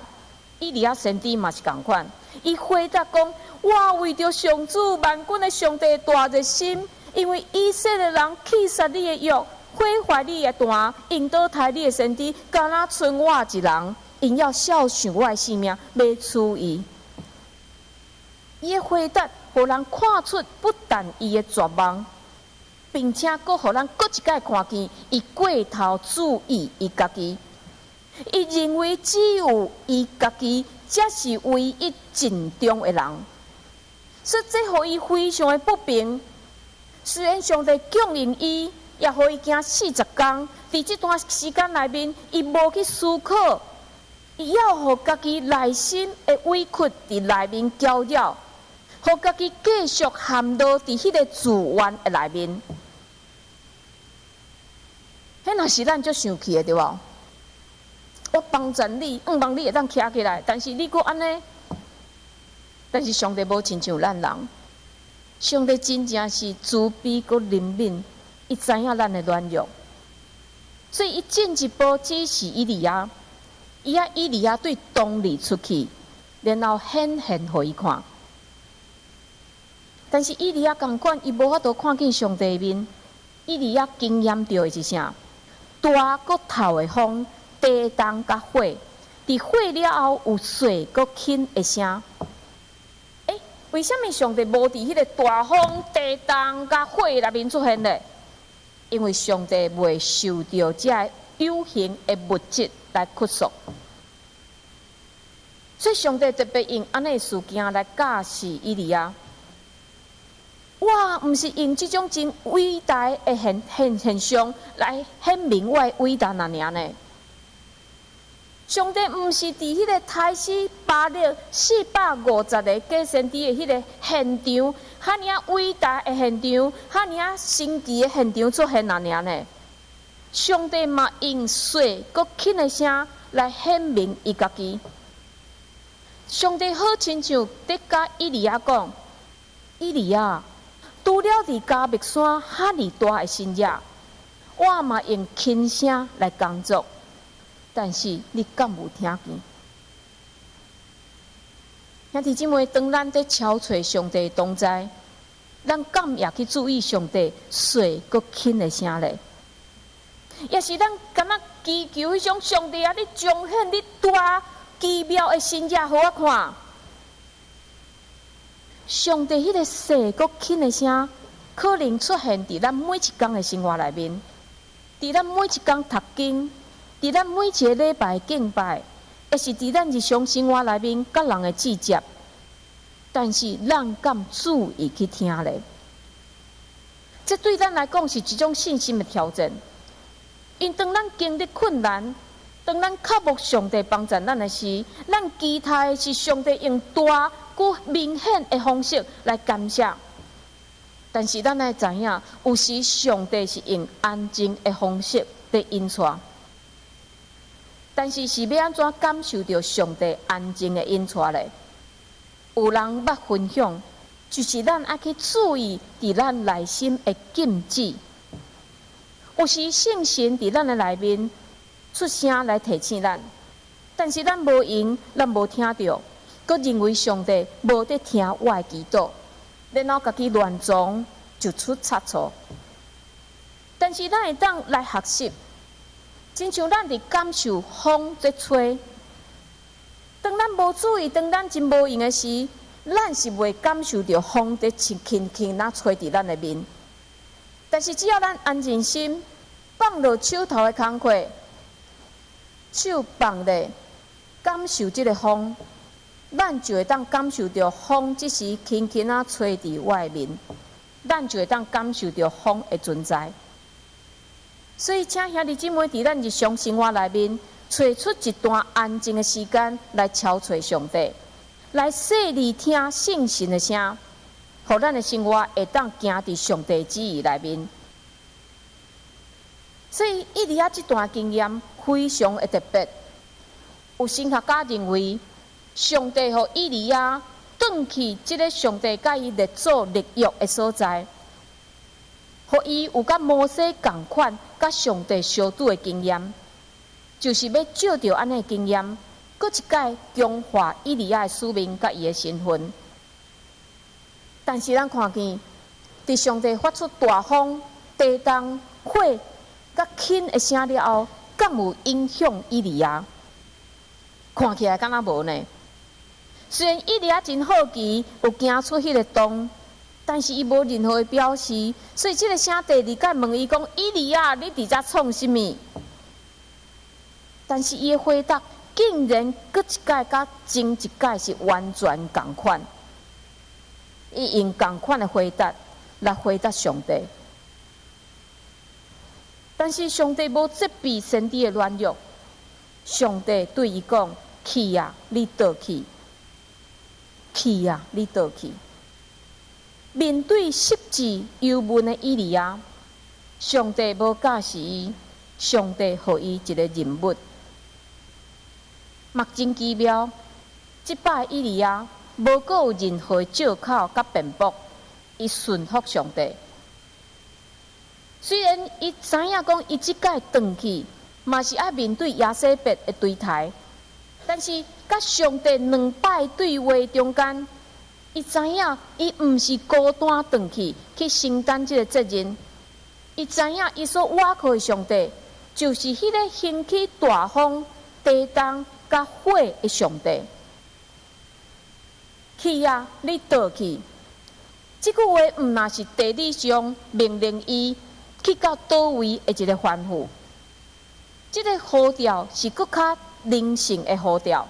以利亚先知嘛是共款，伊回答讲：我为着上主万军的上帝大热心，因为以色列人弃杀你的约，毁坏你的坛，引导抬你的先知，敢若剩我一人，因要孝顺我的性命，要处伊。伊的回答，互人看出不但伊的绝望。并且，佫互咱佫一摆看见，伊过头注意伊家己，伊认为只有伊家己才是唯一尽忠的人，所以这互伊非常的不平。虽然上帝供应伊，也互伊行40天，伫这段时间内面，伊无去思考，伊要互家己内心的委屈伫内面搅扰，互家己继续陷落伫迄个自怨的内面。迄若是咱足生气的对无？我帮助你，望你会当徛起来，但是你佫安尼，但是上帝无亲像咱人，上帝真正是慈悲佫怜悯，伊知影咱的软弱，所以伊进一步指示以利亚，以利亚对动力出去，然后显现互伊看。但是以利亚共款，伊无法度看见上帝的面。以利亚经验到的是啥？大骨头的风，地动甲火，伫火了后有水佮轻的声。为什么上帝无伫迄个大风、地动甲火内面出现呢？因为上帝未受到这有形的物质来约束，所以上帝特别用安尼事件来教示以利亚。我毋是用这种真伟大的现象来显明我的伟大那尔呢？上帝毋是伫迄个台死450个假先知的迄个现场，遐尔伟大的现场，遐尔神奇的现场出现那尔呢？上帝嘛用水佮轻的声来显明伊家己。上帝好亲像伫甲以利亚讲：以利亚。除了伫加密山遐尼大的新野，我嘛用轻声来工作，但是你敢有听见？兄弟姊妹，当咱在敲找上帝的同在，咱敢也去注意上帝细佮轻的声咧？也是咱敢若祈求迄种上帝啊，你彰显你大奇妙的新野，互我看。上帝迄个细佮轻的声，可能出现伫咱每一天的生活内面，伫咱每一天读经，伫咱每一个礼拜敬拜，也是伫咱日常生活内面甲人的直接。但是咱敢注意去听咧？这对咱来讲是一种信心的挑战。因当咱经历困难，当咱渴慕上帝帮助咱的时，咱期待的是上帝用大佮明显的方式来感谢。但是咱要知影，有时上帝是用安静的方式来引带。但是要安怎感受到上帝安静的引带咧？有人捌分享，就是咱爱去注意伫咱内心的禁止。有时圣神伫咱的内面出声来提醒咱，但是咱无用，咱无听到，佮认为上帝无在听我的祈祷，然后家己乱撞就出差错。但是咱会当来学习，亲像咱伫感受风在吹，当咱无注意，当咱真无用的时，咱是袂感受到风在轻轻那吹伫咱的面。但是只要咱安静心，放落手头的工课，手放咧，感受这个风，咱就会当感受到风即时轻轻啊吹伫外面，咱就会当感受到风的存在。所以，请兄弟姊妹伫咱日常生活内面，找出一段安静的时间来敲找上帝，来细腻听圣神的声，互咱的生活会当行伫上帝旨意内面。所以，以利亚这段经验非常的特别。有神学家认为，上帝和以利亚转去这个上帝甲伊立作立约的所在，互伊有甲摩西同款，甲上帝相拄的经验，就是要借着安尼经验，搁一届强化以利亚的使命甲伊的身份。但是咱看见，伫上帝发出大风、地动、火甲轻的声了后，敢有影响以利亚？看起来敢若无呢？虽然以利亚真好奇，有行出迄个洞，但是伊无任何的表示，所以这个声第二届问伊讲：以利亚，你伫遮创什么？但是伊的回答竟然搁一届甲前一届是完全共款，伊用共款的回答来回答上帝。但是上帝无责备先知的软弱，上帝对伊讲：去啊，你倒去！去啊，你倒去！面对失志忧闷的以利亚，上帝无教示伊，上帝予伊一个任务。目真奇妙，即摆以利亚无阁有任何借口甲辩驳，伊顺服上帝。虽然伊知影讲伊即届转去，嘛是爱面对亚西别的对台，但是甲上帝两摆对话中间，伊知影伊毋是孤单转去承担这个责任。伊知影伊所倚靠的上帝，就是迄个兴起大风、地动甲火的上帝。去啊，你倒去！这句话毋若是地理上命令伊去到倒位的一个吩咐，这个呼调是更较灵性的呼调。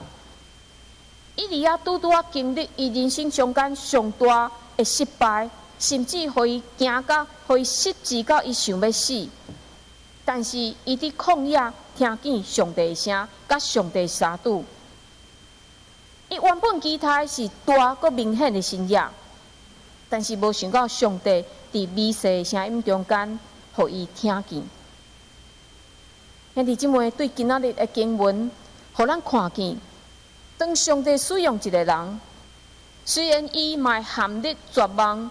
以利亚拄啊经历伊人生上间上大的失败，甚至互伊惊到，互伊失志到伊想要死。但是伊伫旷野听见上帝的声，甲上帝相拄。伊原本期待是大个明显的新野，但是无想到上帝伫微细的声音中间，互伊听见。兄弟姊妹，对今仔日的经文，互咱看见，当上帝使用一个人，虽然伊嘛陷入绝望，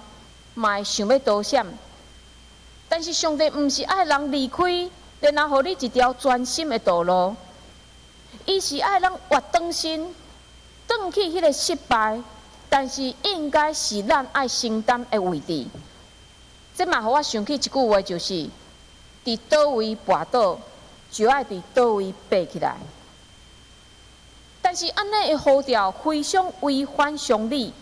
嘛想要逃闪，但是上帝毋是爱人离开，然后互你一条专心的道路，伊是爱人活转身，转去迄个失败，但是应该是咱爱承担的位置。这嘛，互我想起一句话，就是伫倒位跋倒，就爱伫倒位爬起来。但是安尼的呼调非常违反常理，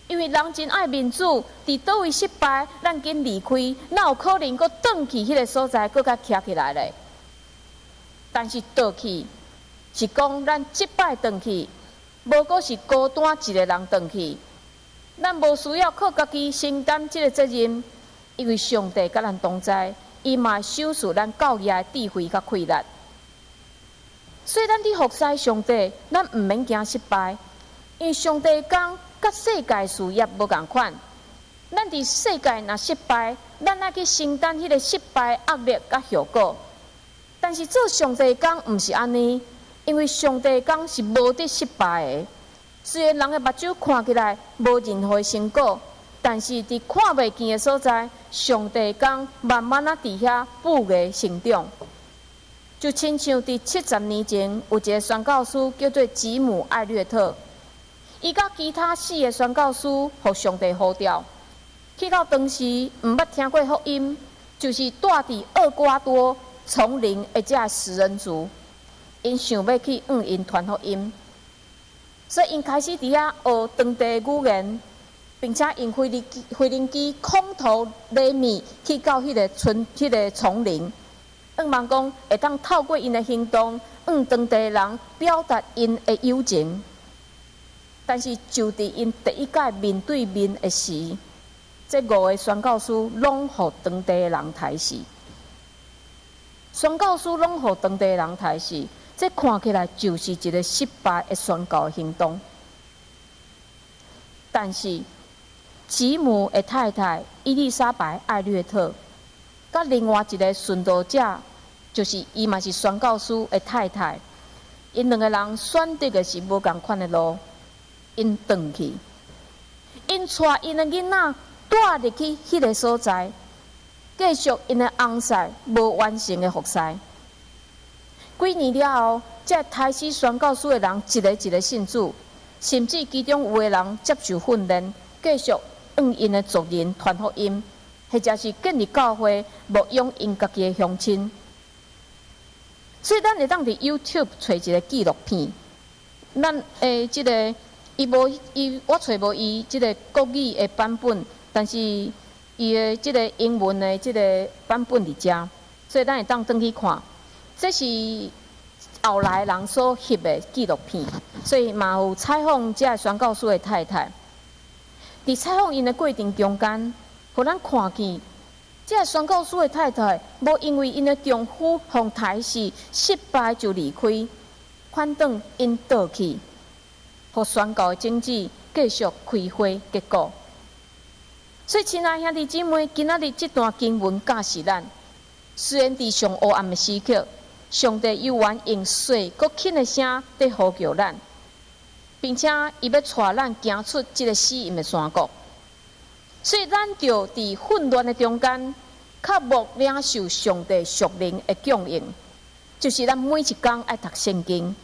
因为人真爱面子，伫倒位失败，咱紧离开，哪有可能搁转去迄个所在，搁甲徛起来咧？但是倒去是讲咱即摆转去，无过是孤单一个人转去，咱无需要靠家己承担这个责任。因为上帝甲咱同在，伊嘛守护咱教义的智慧甲气力。所以咱伫服侍上帝，咱毋免惊失败，因为上帝讲甲世界事业无共款。咱伫世界若失败，咱爱去承担迄个失败压力甲后果。但是做上帝讲毋是安尼，因为上帝讲是无得失败的。虽然人的目睭看起来无任何成果，但是伫看袂见的所在，上帝讲慢慢啊伫遐富个成长，就亲像伫70年前有一个宣教师叫做吉姆艾略特，伊甲其他4个宣教师互上帝呼召，去到当时毋捌听过福音，就是住伫厄瓜多丛林的这食人族，因想要去因传福音，所以因开始伫遐学当地语言，并且用飞行机空投礼物去到迄个丛林，望讲会当透过因的行动，当地人表达因的友情。但是就伫因第一届面对面的时，这5个宣教师拢互当地人杀死。宣教师拢互当地人杀死，这看起来就是一个失败的宣教行动。但是吉姆的太太伊丽莎白·艾略特，甲另外一个殉道者，就是伊嘛是宣教师的太太，因2个人选择的是无共款的路。因转去，因带因的囡仔带入去迄个所在，继续因的翁婿无完成的服侍。几年了后，才开始宣教书的人一个信主，甚至其中有的人接受训练，继续用因的族人传福音，或者是建立教会，牧养因家己的乡亲。所以，咱会当伫 YouTube 找一个纪录片，咱即个。我找无伊即个国语的版本，但是伊的即个英文的即个版本伫遮，所以咱会当转去看。这是后来人所翕的纪录片，所以嘛有采访遮宣教师的太太。伫采访因的过程中间，互咱看见遮宣教师的太太，无因为因的丈夫互杀死失败就离开，反倒因倒去。互宣教的种子继续开花结果。所以，亲爱兄弟姊妹，今仔日这段经文教示咱，虽然伫上黑暗的时刻，上帝犹原用细搁轻的声在呼叫咱，并且伊要带咱行出这个死荫的山谷。所以，咱就伫混乱的中间，较无领受上帝属灵的供应，就是咱每一天爱读圣经。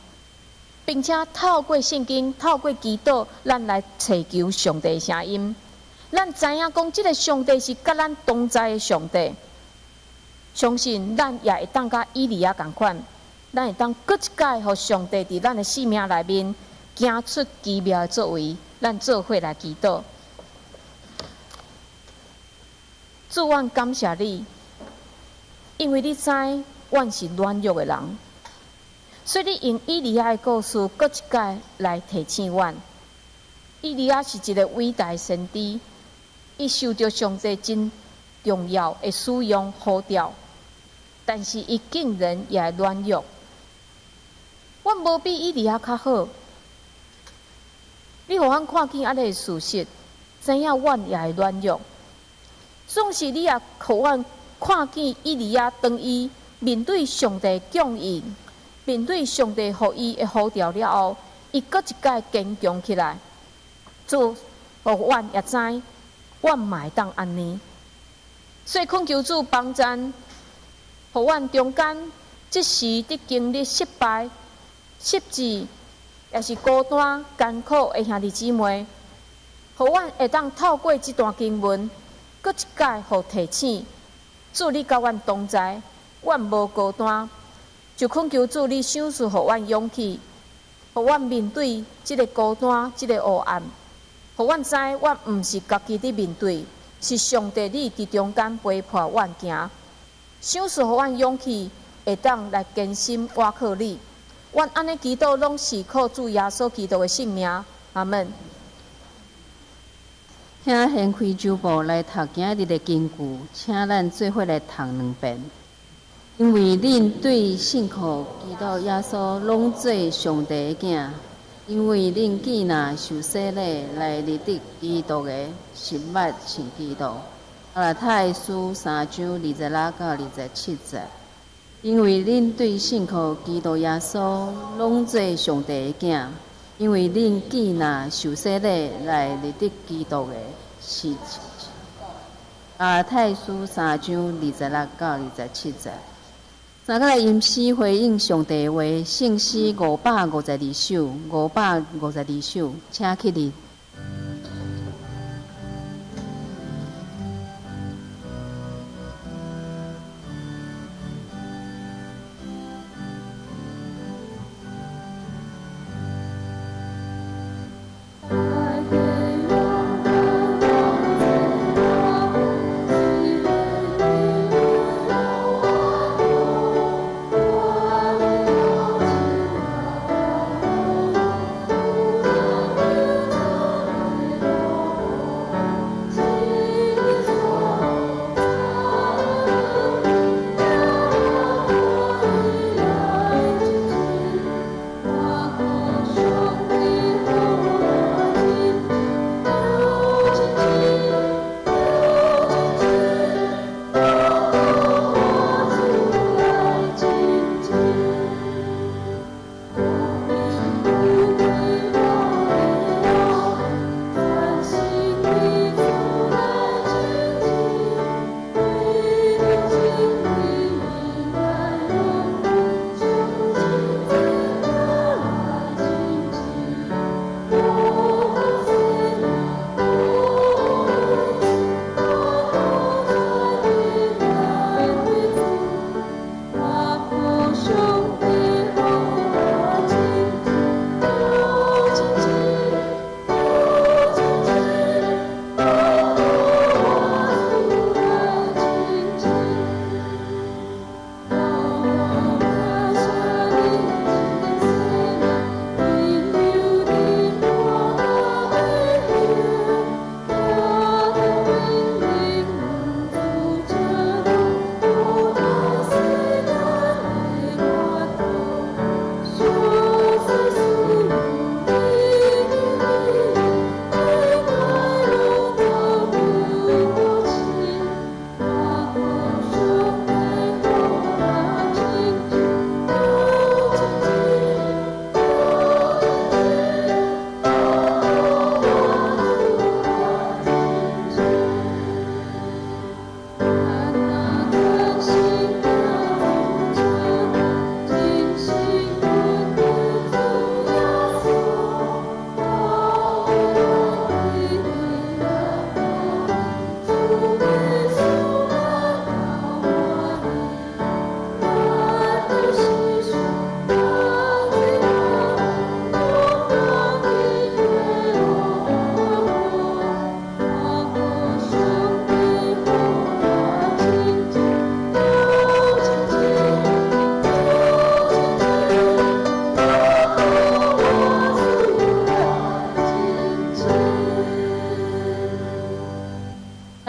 并且透过圣经、透过祈祷，咱来祈求上帝的声音。咱知影讲，这个上帝是甲咱同在的上帝。相信咱也会当甲以利亚同款，咱会当搁一届，互上帝伫咱的生命内面行出奇妙的作为。咱做伙来祈祷。主，阮感谢你，因为你知阮是软弱的人。所以你用以利亚的故事，搁一届来提醒阮。以利亚是一个伟大先知，伊受到上帝真重要的使用呼召，但是伊竟然也会软弱。阮无比以利亚较好，你互阮看见安尼的事实，知影阮也会软弱。总是你也互阮看见以利亚当伊面对上帝供应。面对上帝予伊的呼召了后，伊搁一届坚强起来。主，互阮也知，阮嘛会当安尼。所以恳求主帮咱，互阮中间即时伫经历失败、失志，也是孤单艰苦的兄弟姊妹，互阮会当透过这段经文，搁一届互提醒。主，你甲阮同在，阮无孤单。就恳求主，你赏赐互阮勇气，互阮面对这个孤单、这个黑暗，互阮知阮毋是家己伫面对，是上帝你伫中间陪伴阮行。赏赐互阮勇气，会当来坚心倚靠你。阮安尼祈祷，拢是靠主耶稣基督的性命。阿门。请掀开周报来读今日的经句，请咱做伙来读2遍。因为恁对信靠基督耶稣拢做上帝的囝，因为恁既若受洗礼来立得基督的，是捌像基督。加太书3章26到27节。因为恁对信靠基督耶稣拢做上帝的囝，因为恁既若受洗礼来立得基督的，是太书3章26到27节。三个来吟诗回应上帝话，圣诗552首，552首，请起立。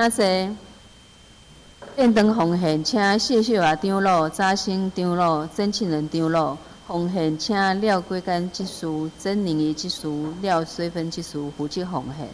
谢。电灯奉献，请谢秀华长老、扎生长老、曾庆仁长老奉献，请廖桂干执事、曾宁仪执事、廖水芬执事负责奉献。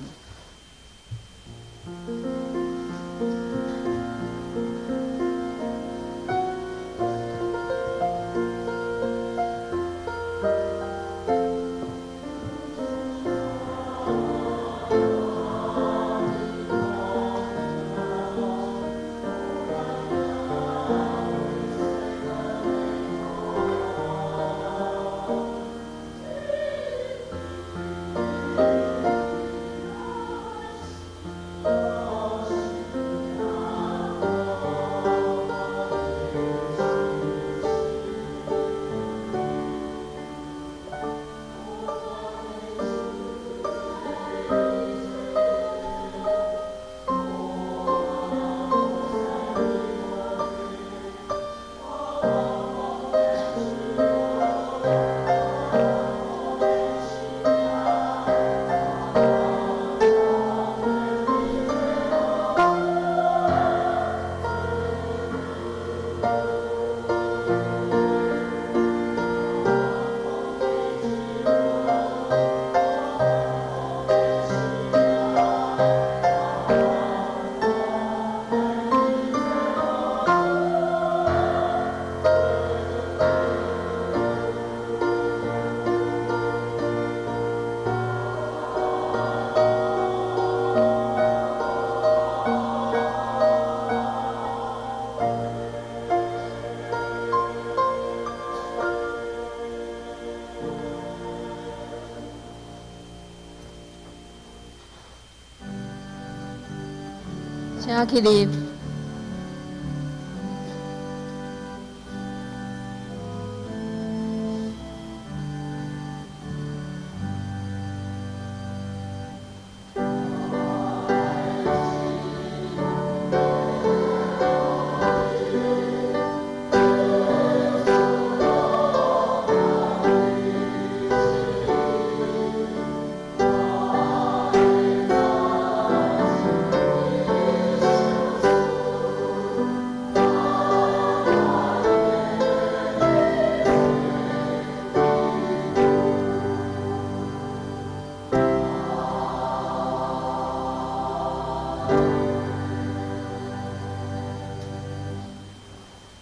请起立。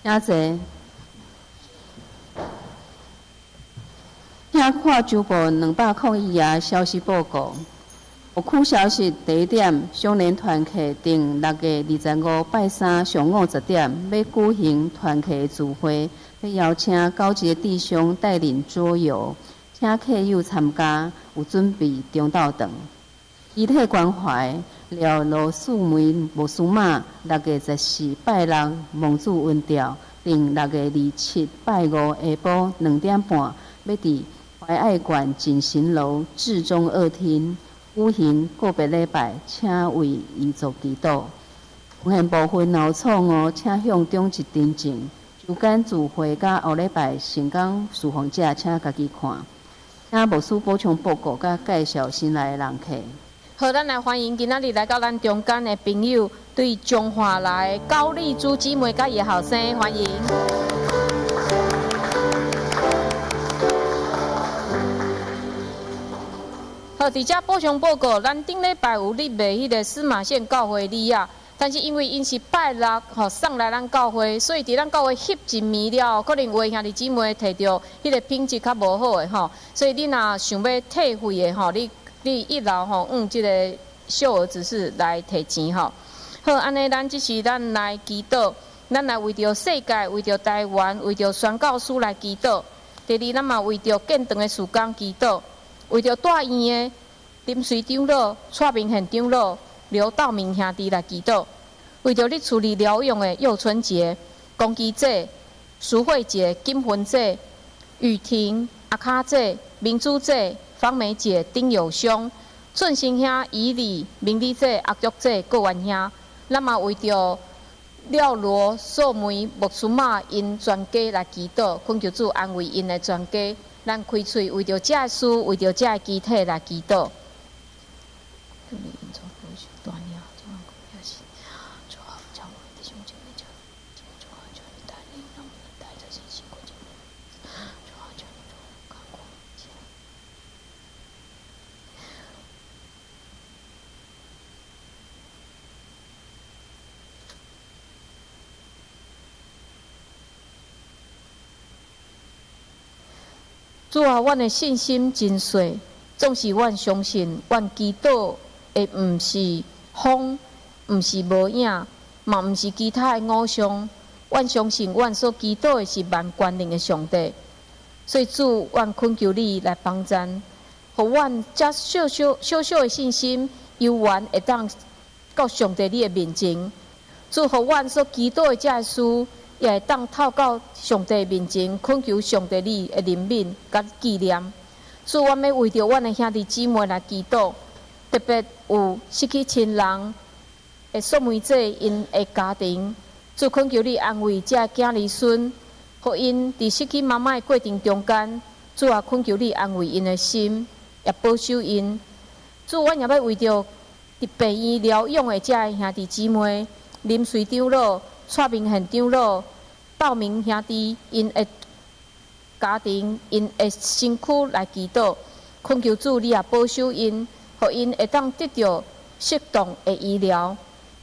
请坐。请看周报201页消息报告。有区消息第一点，双联团契定6月25拜三上午10点要举行团契聚会，要邀请高级弟兄带领桌游，请客友参加，有准备中昼顿。遗体关怀廖罗素梅牧师妈6月14拜六蒙主温调，定6月27拜五下晡2点半要伫怀爱馆进行楼至中2厅举行个别礼拜，请为遗族祈祷。奉献部分若有错误，请向中一订正。就间聚会甲后礼拜成功侍奉者，请家己看。请牧师补充报告甲介绍新来的人客。好，咱来欢迎今仔日来到咱中间的朋友，对中华来的高丽珠姊妹甲伊的后生欢迎。好，伫遮补充报告，咱顶礼拜有立的迄个司马县教会里啊，但是因为因是拜六送来咱教会，所以伫咱教会翕一暝了，可能有的兄弟姊妹摕到迄个品质较无好的吼，所以你若想要退费的吼，你一楼吼即个小额指示来摕钱吼。好，安尼咱即是咱来祈祷，咱来为着世界、为着台湾、为着宣教师来祈祷。第二，咱嘛为着建堂的事工祈祷，为着大院的林水长老、蔡明宪长老、刘道明兄弟来祈祷，为着你处理疗养的幼春节、公鸡节、淑慧节、金魂节、雨婷、阿卡节、明珠节。方梅姐、丁友兄、顺兴兄、以礼、明理姐、阿竹姐、各元兄，咱嘛为着廖罗、素梅、牧师妈因全家来祈祷，恳求主安慰因的全家。咱开喙为着这事，为着这机体来祈祷。主啊，阮的信心真细，总是阮相信，阮祈祷的毋是风，毋是无影，嘛毋是其他的偶像。阮相信，阮所祈祷的是万权能的上帝。所以主，阮恳求你来帮咱，互阮这小小的信心，犹原会当到上帝你的面前。主，互阮所祈祷的这个事，也会当透到上帝面前，恳求上帝你的怜悯甲纪念。主，阮要为着阮的兄弟姊妹来祈祷，特别有失去亲人的送媒者因的家庭。主，恳求你安慰这囝儿孙，互因伫失去妈妈的过程中间，主啊，恳求你安慰因的心，也保守因。主，阮也要为着伫病院疗养的这兄弟姊妹、临随长老、蔡明宪长老、道明兄弟因的家庭、因的身躯来祈祷，恳求主你也保守因，互因会当得到适当的医疗，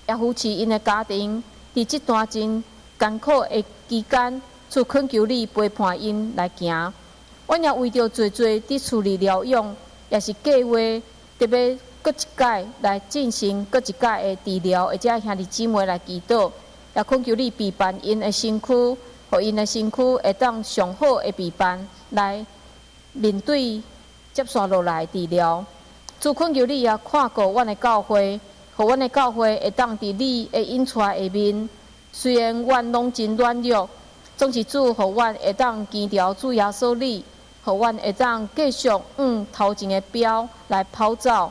也扶持因的家庭伫这段真艰苦的期间，主恳求你陪伴因来行。阮也为着侪伫厝里疗养，也是计划特别搁一届来进行搁一届的治疗，或者兄弟姊妹来祈祷，也恳求你陪伴因的身躯，互因的身躯会当上好的陪伴来面对接续落来治疗。主恳求你也看顾阮的教会，互阮的教会会当伫你的引带下面。虽然阮拢真软弱，总是主互阮会当坚调主耶稣你，互阮会当继续头前的标来跑走。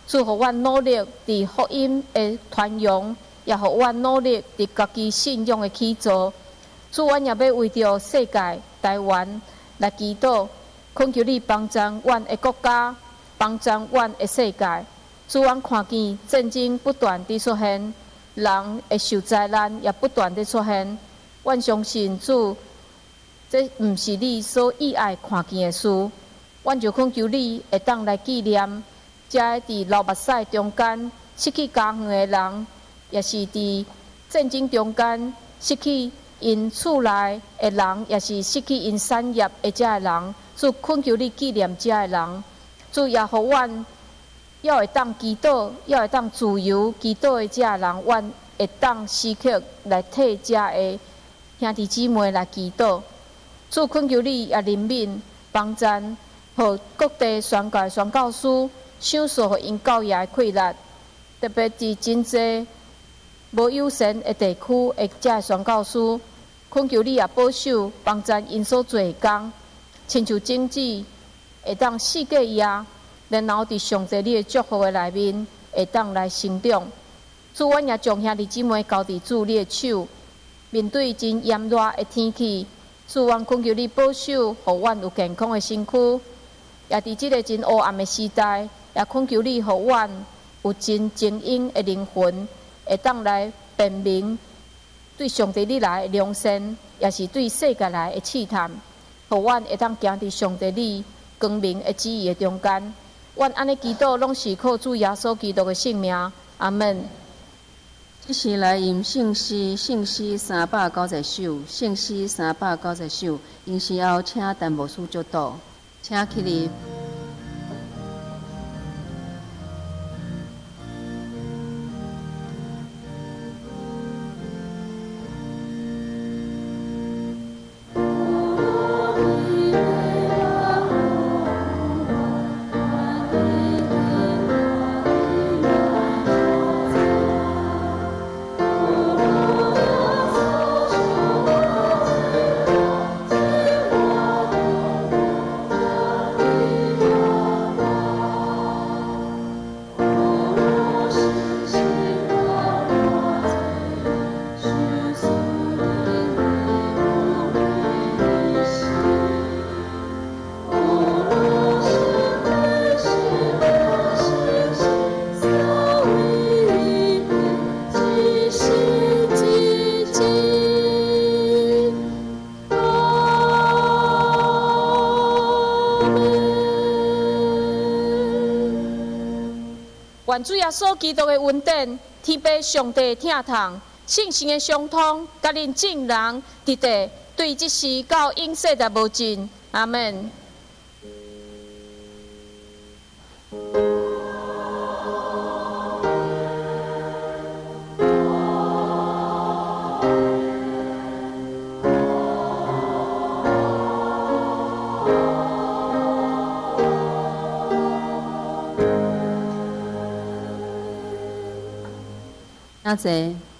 主互阮努力伫福音的传扬，也互阮努力伫家己信仰的起造。主，阮也要为着世界台湾来祈祷，恳求你帮助阮的国家，帮助阮的世界。主，阮看见战争不断地出现，人会受灾难也不断地出现。阮相信主，这毋是你所喜爱看见的事。阮就恳求你会当来纪念，这伫流目屎中间失去家园的人，也是伫战争中间失去因厝内的人，也是失去因产业的这个人。主，恳求你纪念这个人。主，也互阮要会当祈祷，要会当自由祈祷的这个人，阮会当时刻来替这个兄弟姊妹来祈祷。主，恳求你也怜悯帮助，互各地宣教宣教师享受互因教业的快乐，特别伫真济无友善的地区的这个宣教师，恳求你也保守帮助因所做的工，亲像经济会当四个月，然后伫上帝你的祝福的内面会当来成长。主，阮也将兄弟姊妹交伫主你的手，面对真炎热的天气，主，阮恳求你保守，互阮有健康的身躯。也伫即个真黑暗的时代，也恳求你，互阮有真精英的灵魂，会当来辨明对上帝你来的良善，也是对世界来的试探，互阮会当行伫上帝你光明的旨意的中间。阮安尼祈祷，拢是靠主耶稣基督的圣名，阿门。即时来吟圣诗390首，圣诗390首，因时后请陈牧师祝祷，请起立。愿主耶稣基督的恩典、天父上帝疼痛、圣神的相通，甲恁众人伫地对即时到永世的无尽。阿门。请坐。